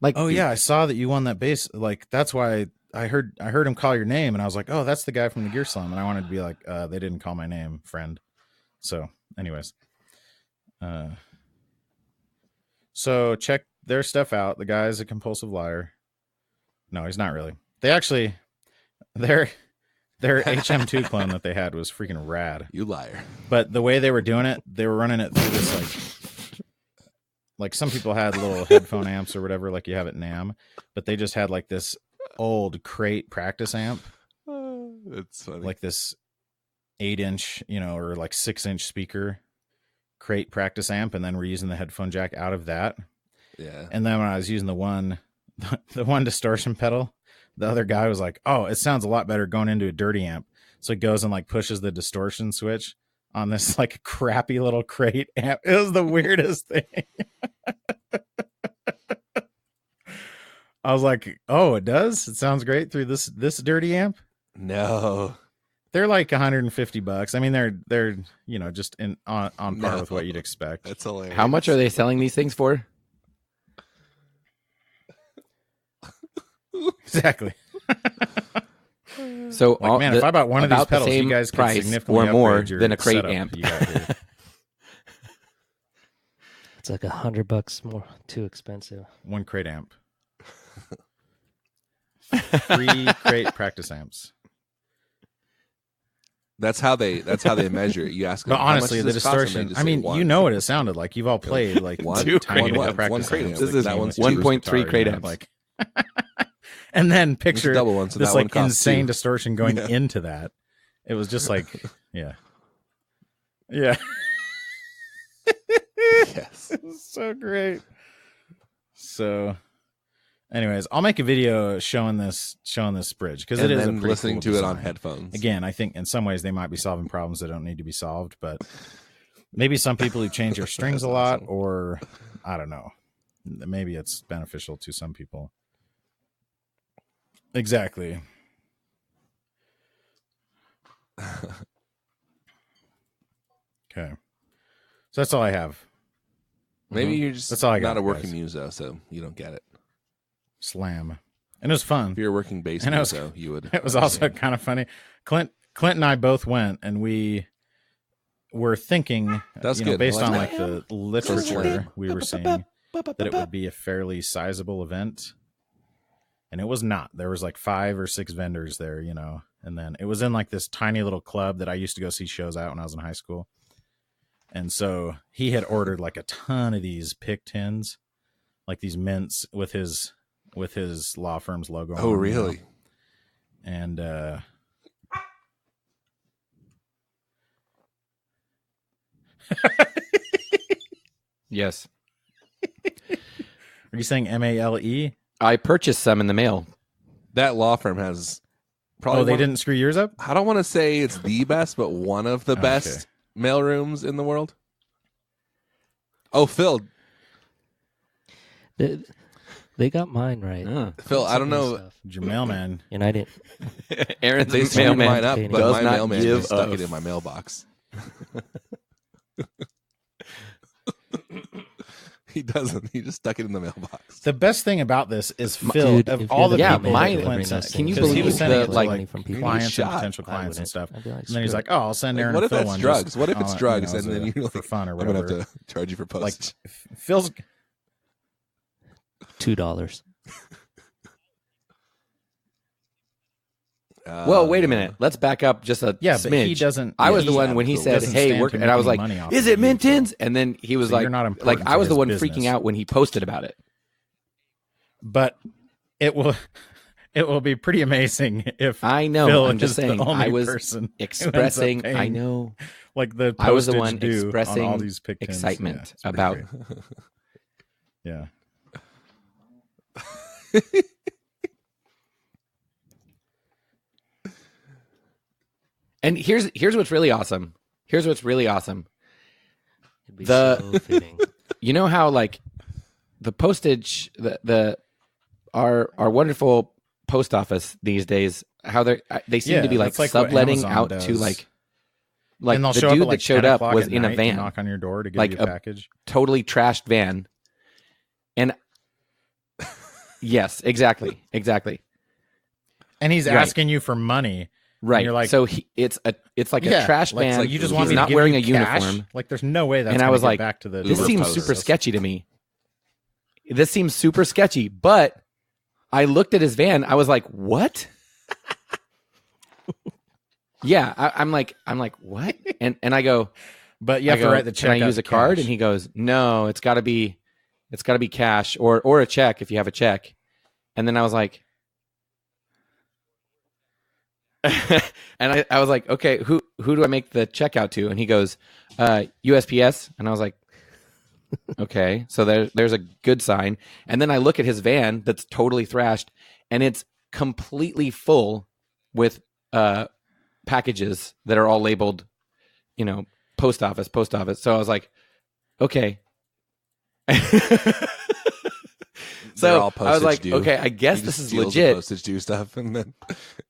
B: Like,
C: oh yeah, I saw that you won that bass. Like that's why I heard him call your name, and I was like, oh, that's the guy from the Gear Slam, and I wanted to be like, they didn't call my name, friend. So, anyways, so check their stuff out. The guy's a compulsive liar. No, he's not really. They actually, their HM2 clone that they had was freaking rad.
A: You liar.
C: But the way they were doing it, they were running it through this like some people had little headphone amps or whatever, like you have at NAMM, but they just had like this old crate practice amp,
A: That's funny.
C: like this 8-inch, or like 6-inch speaker crate practice amp, and then we're using the headphone jack out of that.
A: Yeah.
C: And then when I was using the one distortion pedal, the other guy was like, "Oh, it sounds a lot better going into a dirty amp." So he goes and like pushes the distortion switch on this like crappy little crate amp. It was the weirdest thing. I was like, "Oh, it does? It sounds great through this dirty amp?"
A: No.
C: They're like $150. I mean, they're just on par with what you'd expect.
A: That's hilarious.
B: how much are they selling these things for?
C: Exactly.
B: So,
C: Like, man, if I bought one of these
B: about the
C: pedals, you
B: same
C: guys could
B: price
C: significantly
B: or more
C: upgrade your
B: than a crate
C: setup
B: amp.
C: you got here.
D: It's like $100 more too expensive.
C: One crate amp. 3 crate practice amps.
A: That's how they measure it. You ask them,
C: But
A: how much
C: honestly,
A: does
C: the
A: this cost? And they
C: distortion.
A: just
C: I
A: say
C: mean,
A: one.
C: you know what it sounded like. You've all played like
A: One,
B: two
C: tiny
B: crate
C: little
B: amps.
C: practice
A: One crate
C: amps.
A: amp.
C: Like,
A: That one's
C: James
B: 1.3
C: guitar,
B: crate
C: you know,
B: amps.
C: like, and then picture
A: double one, so
C: this
A: that one
C: like
A: costs
C: insane
A: two.
C: distortion going
A: Yeah.
C: into that. It was just like, yeah.
A: Yes.
C: So great. So, anyways, I'll make a video showing this bridge because it
A: And
C: is a
A: then
C: pretty
A: listening
C: cool
A: to it on
C: design.
A: headphones.
C: Again, I think in some ways they might be solving problems that don't need to be solved, but maybe some people who change their strings a
A: That's
C: lot,
A: awesome.
C: or I don't know. Maybe it's beneficial to some people. Exactly. Okay. So that's all I have.
A: Maybe you're just
C: That's all I
A: not
C: got,
A: a working
C: guys.
A: muso, so you don't get it.
C: Slam. And it was fun.
A: If you're a working bass
C: And it was-
A: muso, you would.
C: It was also
A: understand.
C: kind of funny. Clint and I both went, and we were thinking,
A: That's
C: you know,
A: good.
C: based
A: I
C: on
A: like
C: like the literature
A: Slam.
C: we were seeing, that it would be a fairly sizable event. And it was not. There was like 5 or 6 vendors there, you know. And then it was in like this tiny little club that I used to go see shows at when I was in high school. And so he had ordered like a ton of these pick tins, like these mints with his law firm's logo on
A: Oh,
C: them, you know.
A: really?
C: And
B: Yes.
C: are you saying MALE?
B: I purchased some in the mail.
A: That law firm has probably.
C: Oh, they
A: one-
C: didn't screw yours up?
A: I don't want to say it's the best, but one of the
C: Okay.
A: best mail rooms in the world. Oh, Phil,
D: They got mine right.
A: Phil, I don't know.
D: Stuff.
C: Your mailman.
D: And I didn't.
B: Aaron's
A: They screwed
B: mailman
A: mine up, but
B: does
A: my
B: not
A: mailman
B: give
A: just stuck
B: a
A: it in my mailbox. He doesn't. He just stuck it in the mailbox.
C: The best thing about this is Phil,
D: Dude,
C: of
D: if
C: all
D: you're
C: the
D: the
B: Yeah,
C: people
B: mine-
C: that Clint
D: bring
C: sent,
D: those
B: can you
C: because he
B: believe
C: was sending
B: the,
C: it to
B: like,
C: like
D: from people?
C: clients
A: Shot.
C: and potential
D: I
C: clients and
D: wouldn't.
C: stuff.
D: I'd be like,
C: And then he's
D: screw
C: like, "Oh, I'll send
A: Like,
C: Aaron
A: what
C: and
A: if
C: Phil
A: that's
C: one
A: drugs?
C: just,
A: What if it's drugs?
C: as
A: And then
C: a-
A: you're like,
C: for fun or
A: I'm gonna
C: whatever."
A: have to charge you for
C: Like
A: postage.
C: Phil's
D: $2.
B: Well, wait a minute. Let's back up just a
C: Yeah,
B: smidge.
C: but he doesn't.
B: I was the
C: he
B: one when he said,
C: doesn't
B: "Hey,
C: stand
B: we're,"
C: to
B: and I was
C: make
B: like,
C: money off
B: "Is
C: of
B: it
C: you,
B: Mintons?"
C: so-
B: And then he was
C: so
B: like,
C: you're not important
B: I
C: to
B: was the
C: his
B: one
C: business.
B: freaking out when he posted about it.
C: But it will be pretty amazing if
B: I know.
C: Phil
B: I'm just
C: is the
B: saying.
C: only
B: I was
C: person who ends up
B: expressing. I
C: paying,
B: know.
C: like the
B: I was the one
C: postage due
B: expressing
C: on all these pick tins.
B: excitement
C: Yeah, it's pretty
B: about.
C: great. Yeah.
B: And here's what's really awesome. Here's what's really awesome.
D: It'd be
B: The-
D: so fitting.
B: You know how like the postage, our wonderful post office these days, how they seem to be like,
C: that's like what
B: subletting
C: Amazon
B: out
C: does.
B: to like
C: And they'll
B: the
C: show up
B: dude
C: at like
B: that showed
C: 10
B: up
C: o'clock
B: was
C: at
B: in a
C: night to
B: van,
C: knock on your door to give
B: like
C: you a package.
B: totally trashed van. And yes, exactly.
C: And he's
B: Right.
C: asking you for money.
B: Right.
C: you're like-
B: so it's like a trash
C: like,
B: van.
C: like you just want
B: He's
C: me to
B: not
C: give
B: wearing
C: you
B: a
C: cash?
B: uniform.
C: Like there's no way that's
B: And I
C: gonna
B: was
C: get
B: like,
C: back to the
B: This
A: Uber
B: seems
A: post.
B: super sketchy to me. This seems super sketchy, but I looked at his van. I was like, what? Yeah, I'm like, what? And I go,
C: But you have
B: I
C: to
B: go,
C: write the check.
B: Can I use a card? And he goes, no, it's got to be cash or a check if you have a check. And then I was like, and I was like, okay, who do I make the check out to? And he goes, USPS. And I was like, okay, so there's a good sign. And then I look at his van that's totally thrashed, and it's completely full with packages that are all labeled, post office. So I was like, okay.
A: They're all
B: So I was like,
A: postage due.
B: okay, I guess
A: He
B: this
A: just
B: is
A: steals the
B: legit.
A: postage due stuff and then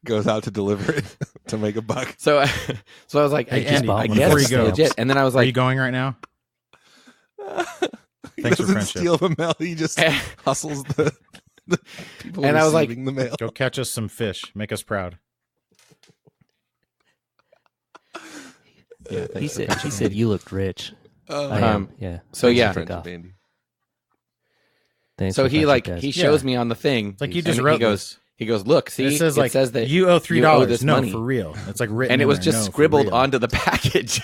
A: goes out to deliver it to make a buck.
B: So I was like,
C: Hey,
B: I
C: Andy,
B: guess
C: before
B: this
C: you
B: is
C: go,
B: legit. And then I was
C: Are you
B: like,
C: going right now?
A: He
C: Thanks for
A: doesn't
C: friendship.
A: steal the mail. He just hustles the people
B: And I was like-
A: receiving the mail.
C: Go catch us some fish. Make us proud.
B: yeah,
D: He said you looked rich.
A: Oh,
D: I am. Yeah.
B: so
A: thanks for
B: yeah.
A: friendship,
D: off.
A: Andy.
D: Thanks
B: So
D: for
B: he
D: friendship, guys.
B: he shows me on the thing.
C: It's like you
B: and
C: just
B: he
C: wrote
B: goes,
C: this.
B: He goes, look, see,
C: And it says like
B: that
C: you owe $3.
B: you owe this
C: No,
B: money.
C: for real. It's like written,
B: And it
C: in
B: was
C: there.
B: just
C: No, for
B: scribbled
C: real.
B: onto the package.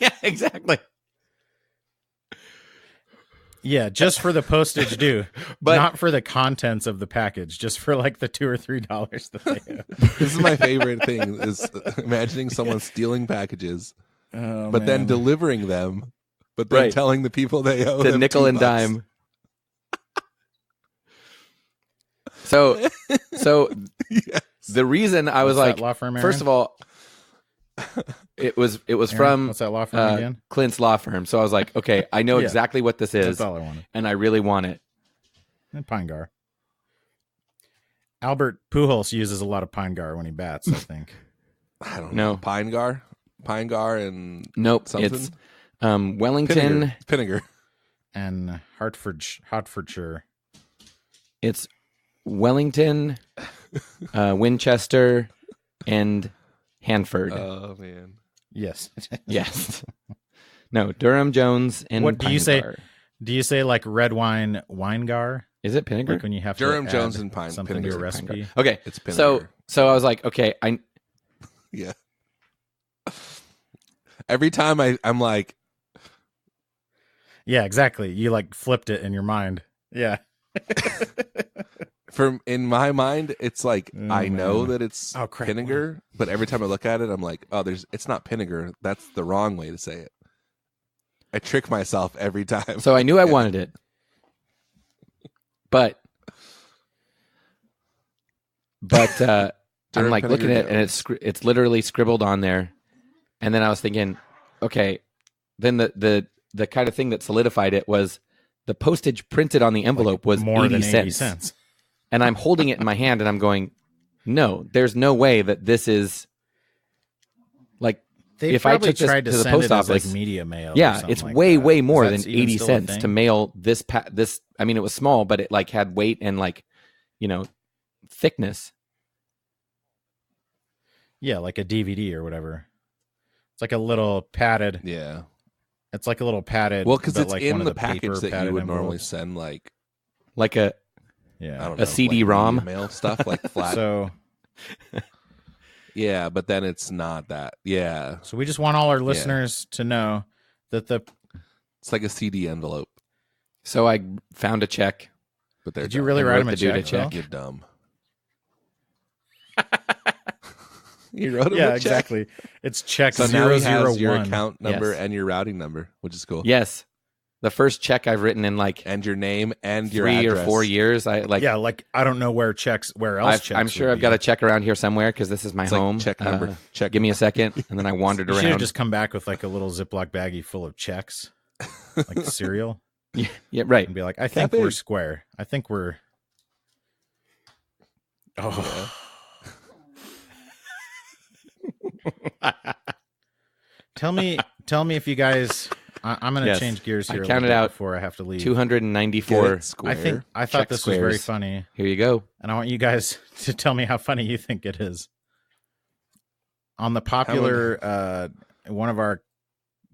B: Yeah, exactly.
C: Yeah, just for the postage due,
B: But-
C: not for the contents of the package. Just for like the $2 or $3 that they owe.
A: This is my favorite thing: is imagining someone stealing packages,
C: Oh,
A: but then
C: man.
A: delivering them, but then
B: Right.
A: telling the people they owe
B: The
A: them
B: nickel and
A: $2.
B: dime. So
A: Yes.
B: the reason I was
C: What's
B: like,
C: that law firm,
B: first of
C: Aaron?
B: all, it was
C: Aaron,
B: from
C: what's that law firm again?
B: Clint's law firm. So I was like, okay, I know
C: Yeah.
B: exactly what this is,
C: That's all I wanted.
B: and I really want it.
C: And Pine Gar. Albert Pujols uses a lot of Pine Gar when he bats, I think.
A: I don't
B: No.
A: know. Pine Gar, and
B: Nope,
A: something.
B: it's Wellington.
A: Pinniger.
C: And Hertfordshire.
B: It's Wellington, Winchester, and Hanford.
A: Oh man.
C: Yes.
B: Yes. No, Durham, Jones, and
C: What do you say?
B: Pinegar.
C: Do you say like red wine gar?
B: Is it Pinniger?
C: Like when you have
A: Durham,
C: to
A: Jones,
C: add
A: and Pine-
C: something to a
A: Pinniger.
C: recipe?
B: Okay,
A: It's Pinniger.
B: so I was like, okay,
A: Yeah. Every time I'm like,
C: Yeah, exactly. You like flipped it in your mind. Yeah.
A: in my mind, it's like
C: Oh,
A: I know
C: man.
A: that it's
C: Oh, crap.
A: Pinniger, but every time I look at it, I'm like, oh, it's not Pinniger. That's the wrong way to say it. I trick myself every time.
B: so I knew I wanted it, but I'm
A: Durham,
B: like looking
A: Pinniger,
B: at it, and it's literally scribbled on there, and then I was thinking, okay, then the kind of thing that solidified it was the postage printed on the envelope was
C: More
B: 80
C: than 80
B: cents.
C: cents.
B: And I'm holding it in my hand and I'm going, no, there's no way that this is like,
C: They
B: if I
C: probably
B: took this
C: tried to
B: to the
C: send
B: post
C: it as
B: office,
C: like media mail. or
B: yeah,
C: something
B: it's
C: like
B: way,
C: that.
B: way more
C: Is
B: than
C: that even
B: 80
C: still a
B: cents
C: thing?
B: to mail this. I mean, it was small, but it like had weight and like, thickness.
C: Yeah, like a DVD or whatever. It's like a little padded.
A: yeah.
C: It's like a little padded.
A: Well, because
C: but
A: it's
C: like
A: in
C: one of
A: the
C: paper
A: package that
C: padded
A: you would normally
C: envelopes.
A: send, like
B: Like a
C: Yeah.
A: I don't know,
B: CD-ROM?
A: like mail stuff, like flat.
C: So
A: yeah, but then it's not that. Yeah,
C: we just want all our listeners to know that
A: it's like a CD envelope.
B: So I found a check.
A: But they're
C: Did you
A: dumb.
C: really
B: And
C: write
B: wrote
C: him a
B: the dude a
C: check?
B: check.
C: Phil?
A: You're dumb. You wrote him
C: Yeah,
A: a check?
C: exactly. It's check
A: So now he has
C: 001.
A: your account number
B: Yes.
A: and your routing number, which is cool.
B: Yes. The first check I've written in like
A: And your name and your
B: 3
A: address.
B: or 4 years. I like.
C: Yeah, like I don't know where else checks.
B: I'm sure
C: would
B: I've got
C: be.
B: a check around here somewhere because this is my
A: It's like
B: home.
A: check number. Check.
B: Give me a second, and then I wandered
C: You should have
B: around.
C: just come back with like a little Ziploc baggie full of checks, like cereal,
B: Yeah, right.
C: and be like, "I think
A: big.
C: we're square. I think we're." Oh. Tell me if you guys. I'm going to
B: Yes.
C: change gears
B: I
C: here.
B: counted
C: a little bit
B: out
C: before I have to leave.
B: 294.
A: Square.
C: I thought
B: check
C: this was very
B: squares.
C: funny,
B: Here you go.
C: and I want you guys to tell me how funny you think it is. On the popular, one of our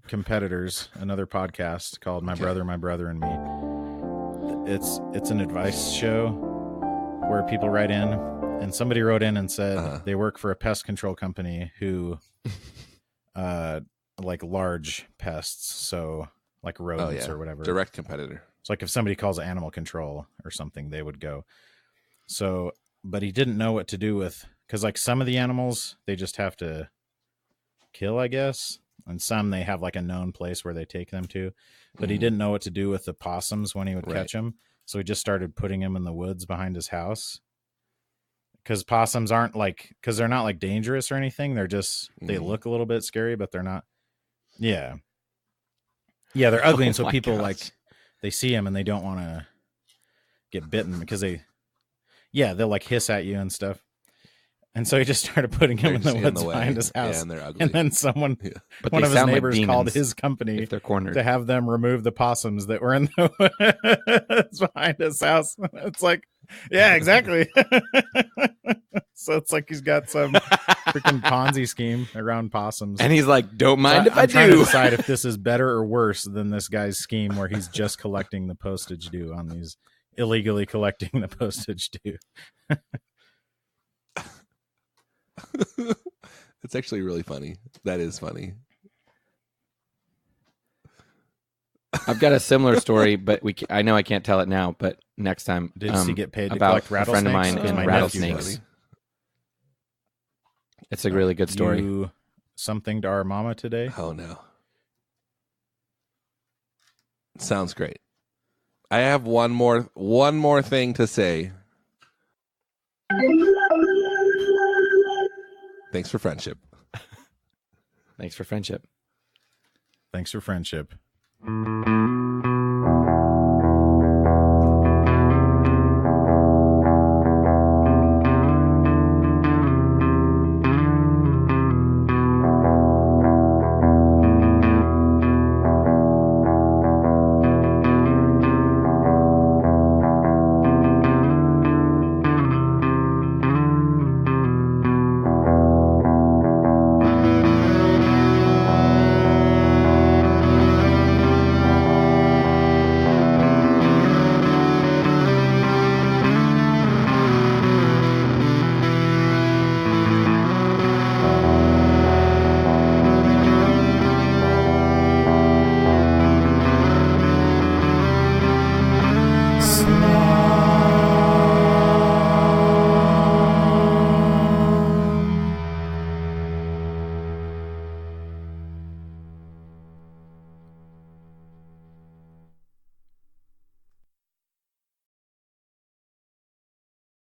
C: competitors, another podcast called My Brother, and Me. It's an advice show where people write in, and somebody wrote in and said they work for a pest control company who, like large pests, so like rodents or whatever.
A: Direct competitor.
C: It's like if somebody calls animal control or something, they would go. So, but he didn't know what to do with, because like some of the animals they just have to kill, I guess, and some they have like a known place where they take them to. But he didn't know what to do with the possums when he would catch them, so he just started putting them in the woods behind his house. Because possums aren't like, because they're not like dangerous or anything. They're just they look a little bit scary, but they're not. Yeah, they're ugly, and so people like they see them and they don't want to get bitten because they'll like hiss at you and stuff. And so he just started putting him in the woods behind his house.
A: Yeah, and they're ugly.
C: And then someone,
B: But
C: one
B: they
C: of his
B: sound like
C: neighbors called
B: demons
C: his company
B: if they're cornered.
C: to have them remove the possums that were in the woods behind his house. It's like, yeah, exactly. So it's like he's got some freaking Ponzi scheme around possums.
B: And he's like, don't mind if I
C: I'm trying to
B: do.
C: decide if this is better or worse than this guy's scheme where he's just collecting the postage due on these, illegally collecting the postage due.
A: It's actually really funny. That is funny.
B: I've got a similar story, but I know I can't tell it now, but next time.
C: Did he get paid to
B: about
C: collect
B: a friend of
C: rattlesnakes?
B: mine
C: Because
B: in
C: my nephew
B: rattlesnakes.
C: does.
B: It's a really good story.
C: You something to our mama today?
A: Oh no. Sounds great. I have one more thing to say. Thanks for friendship.
B: Thanks for friendship.
C: Thanks for friendship.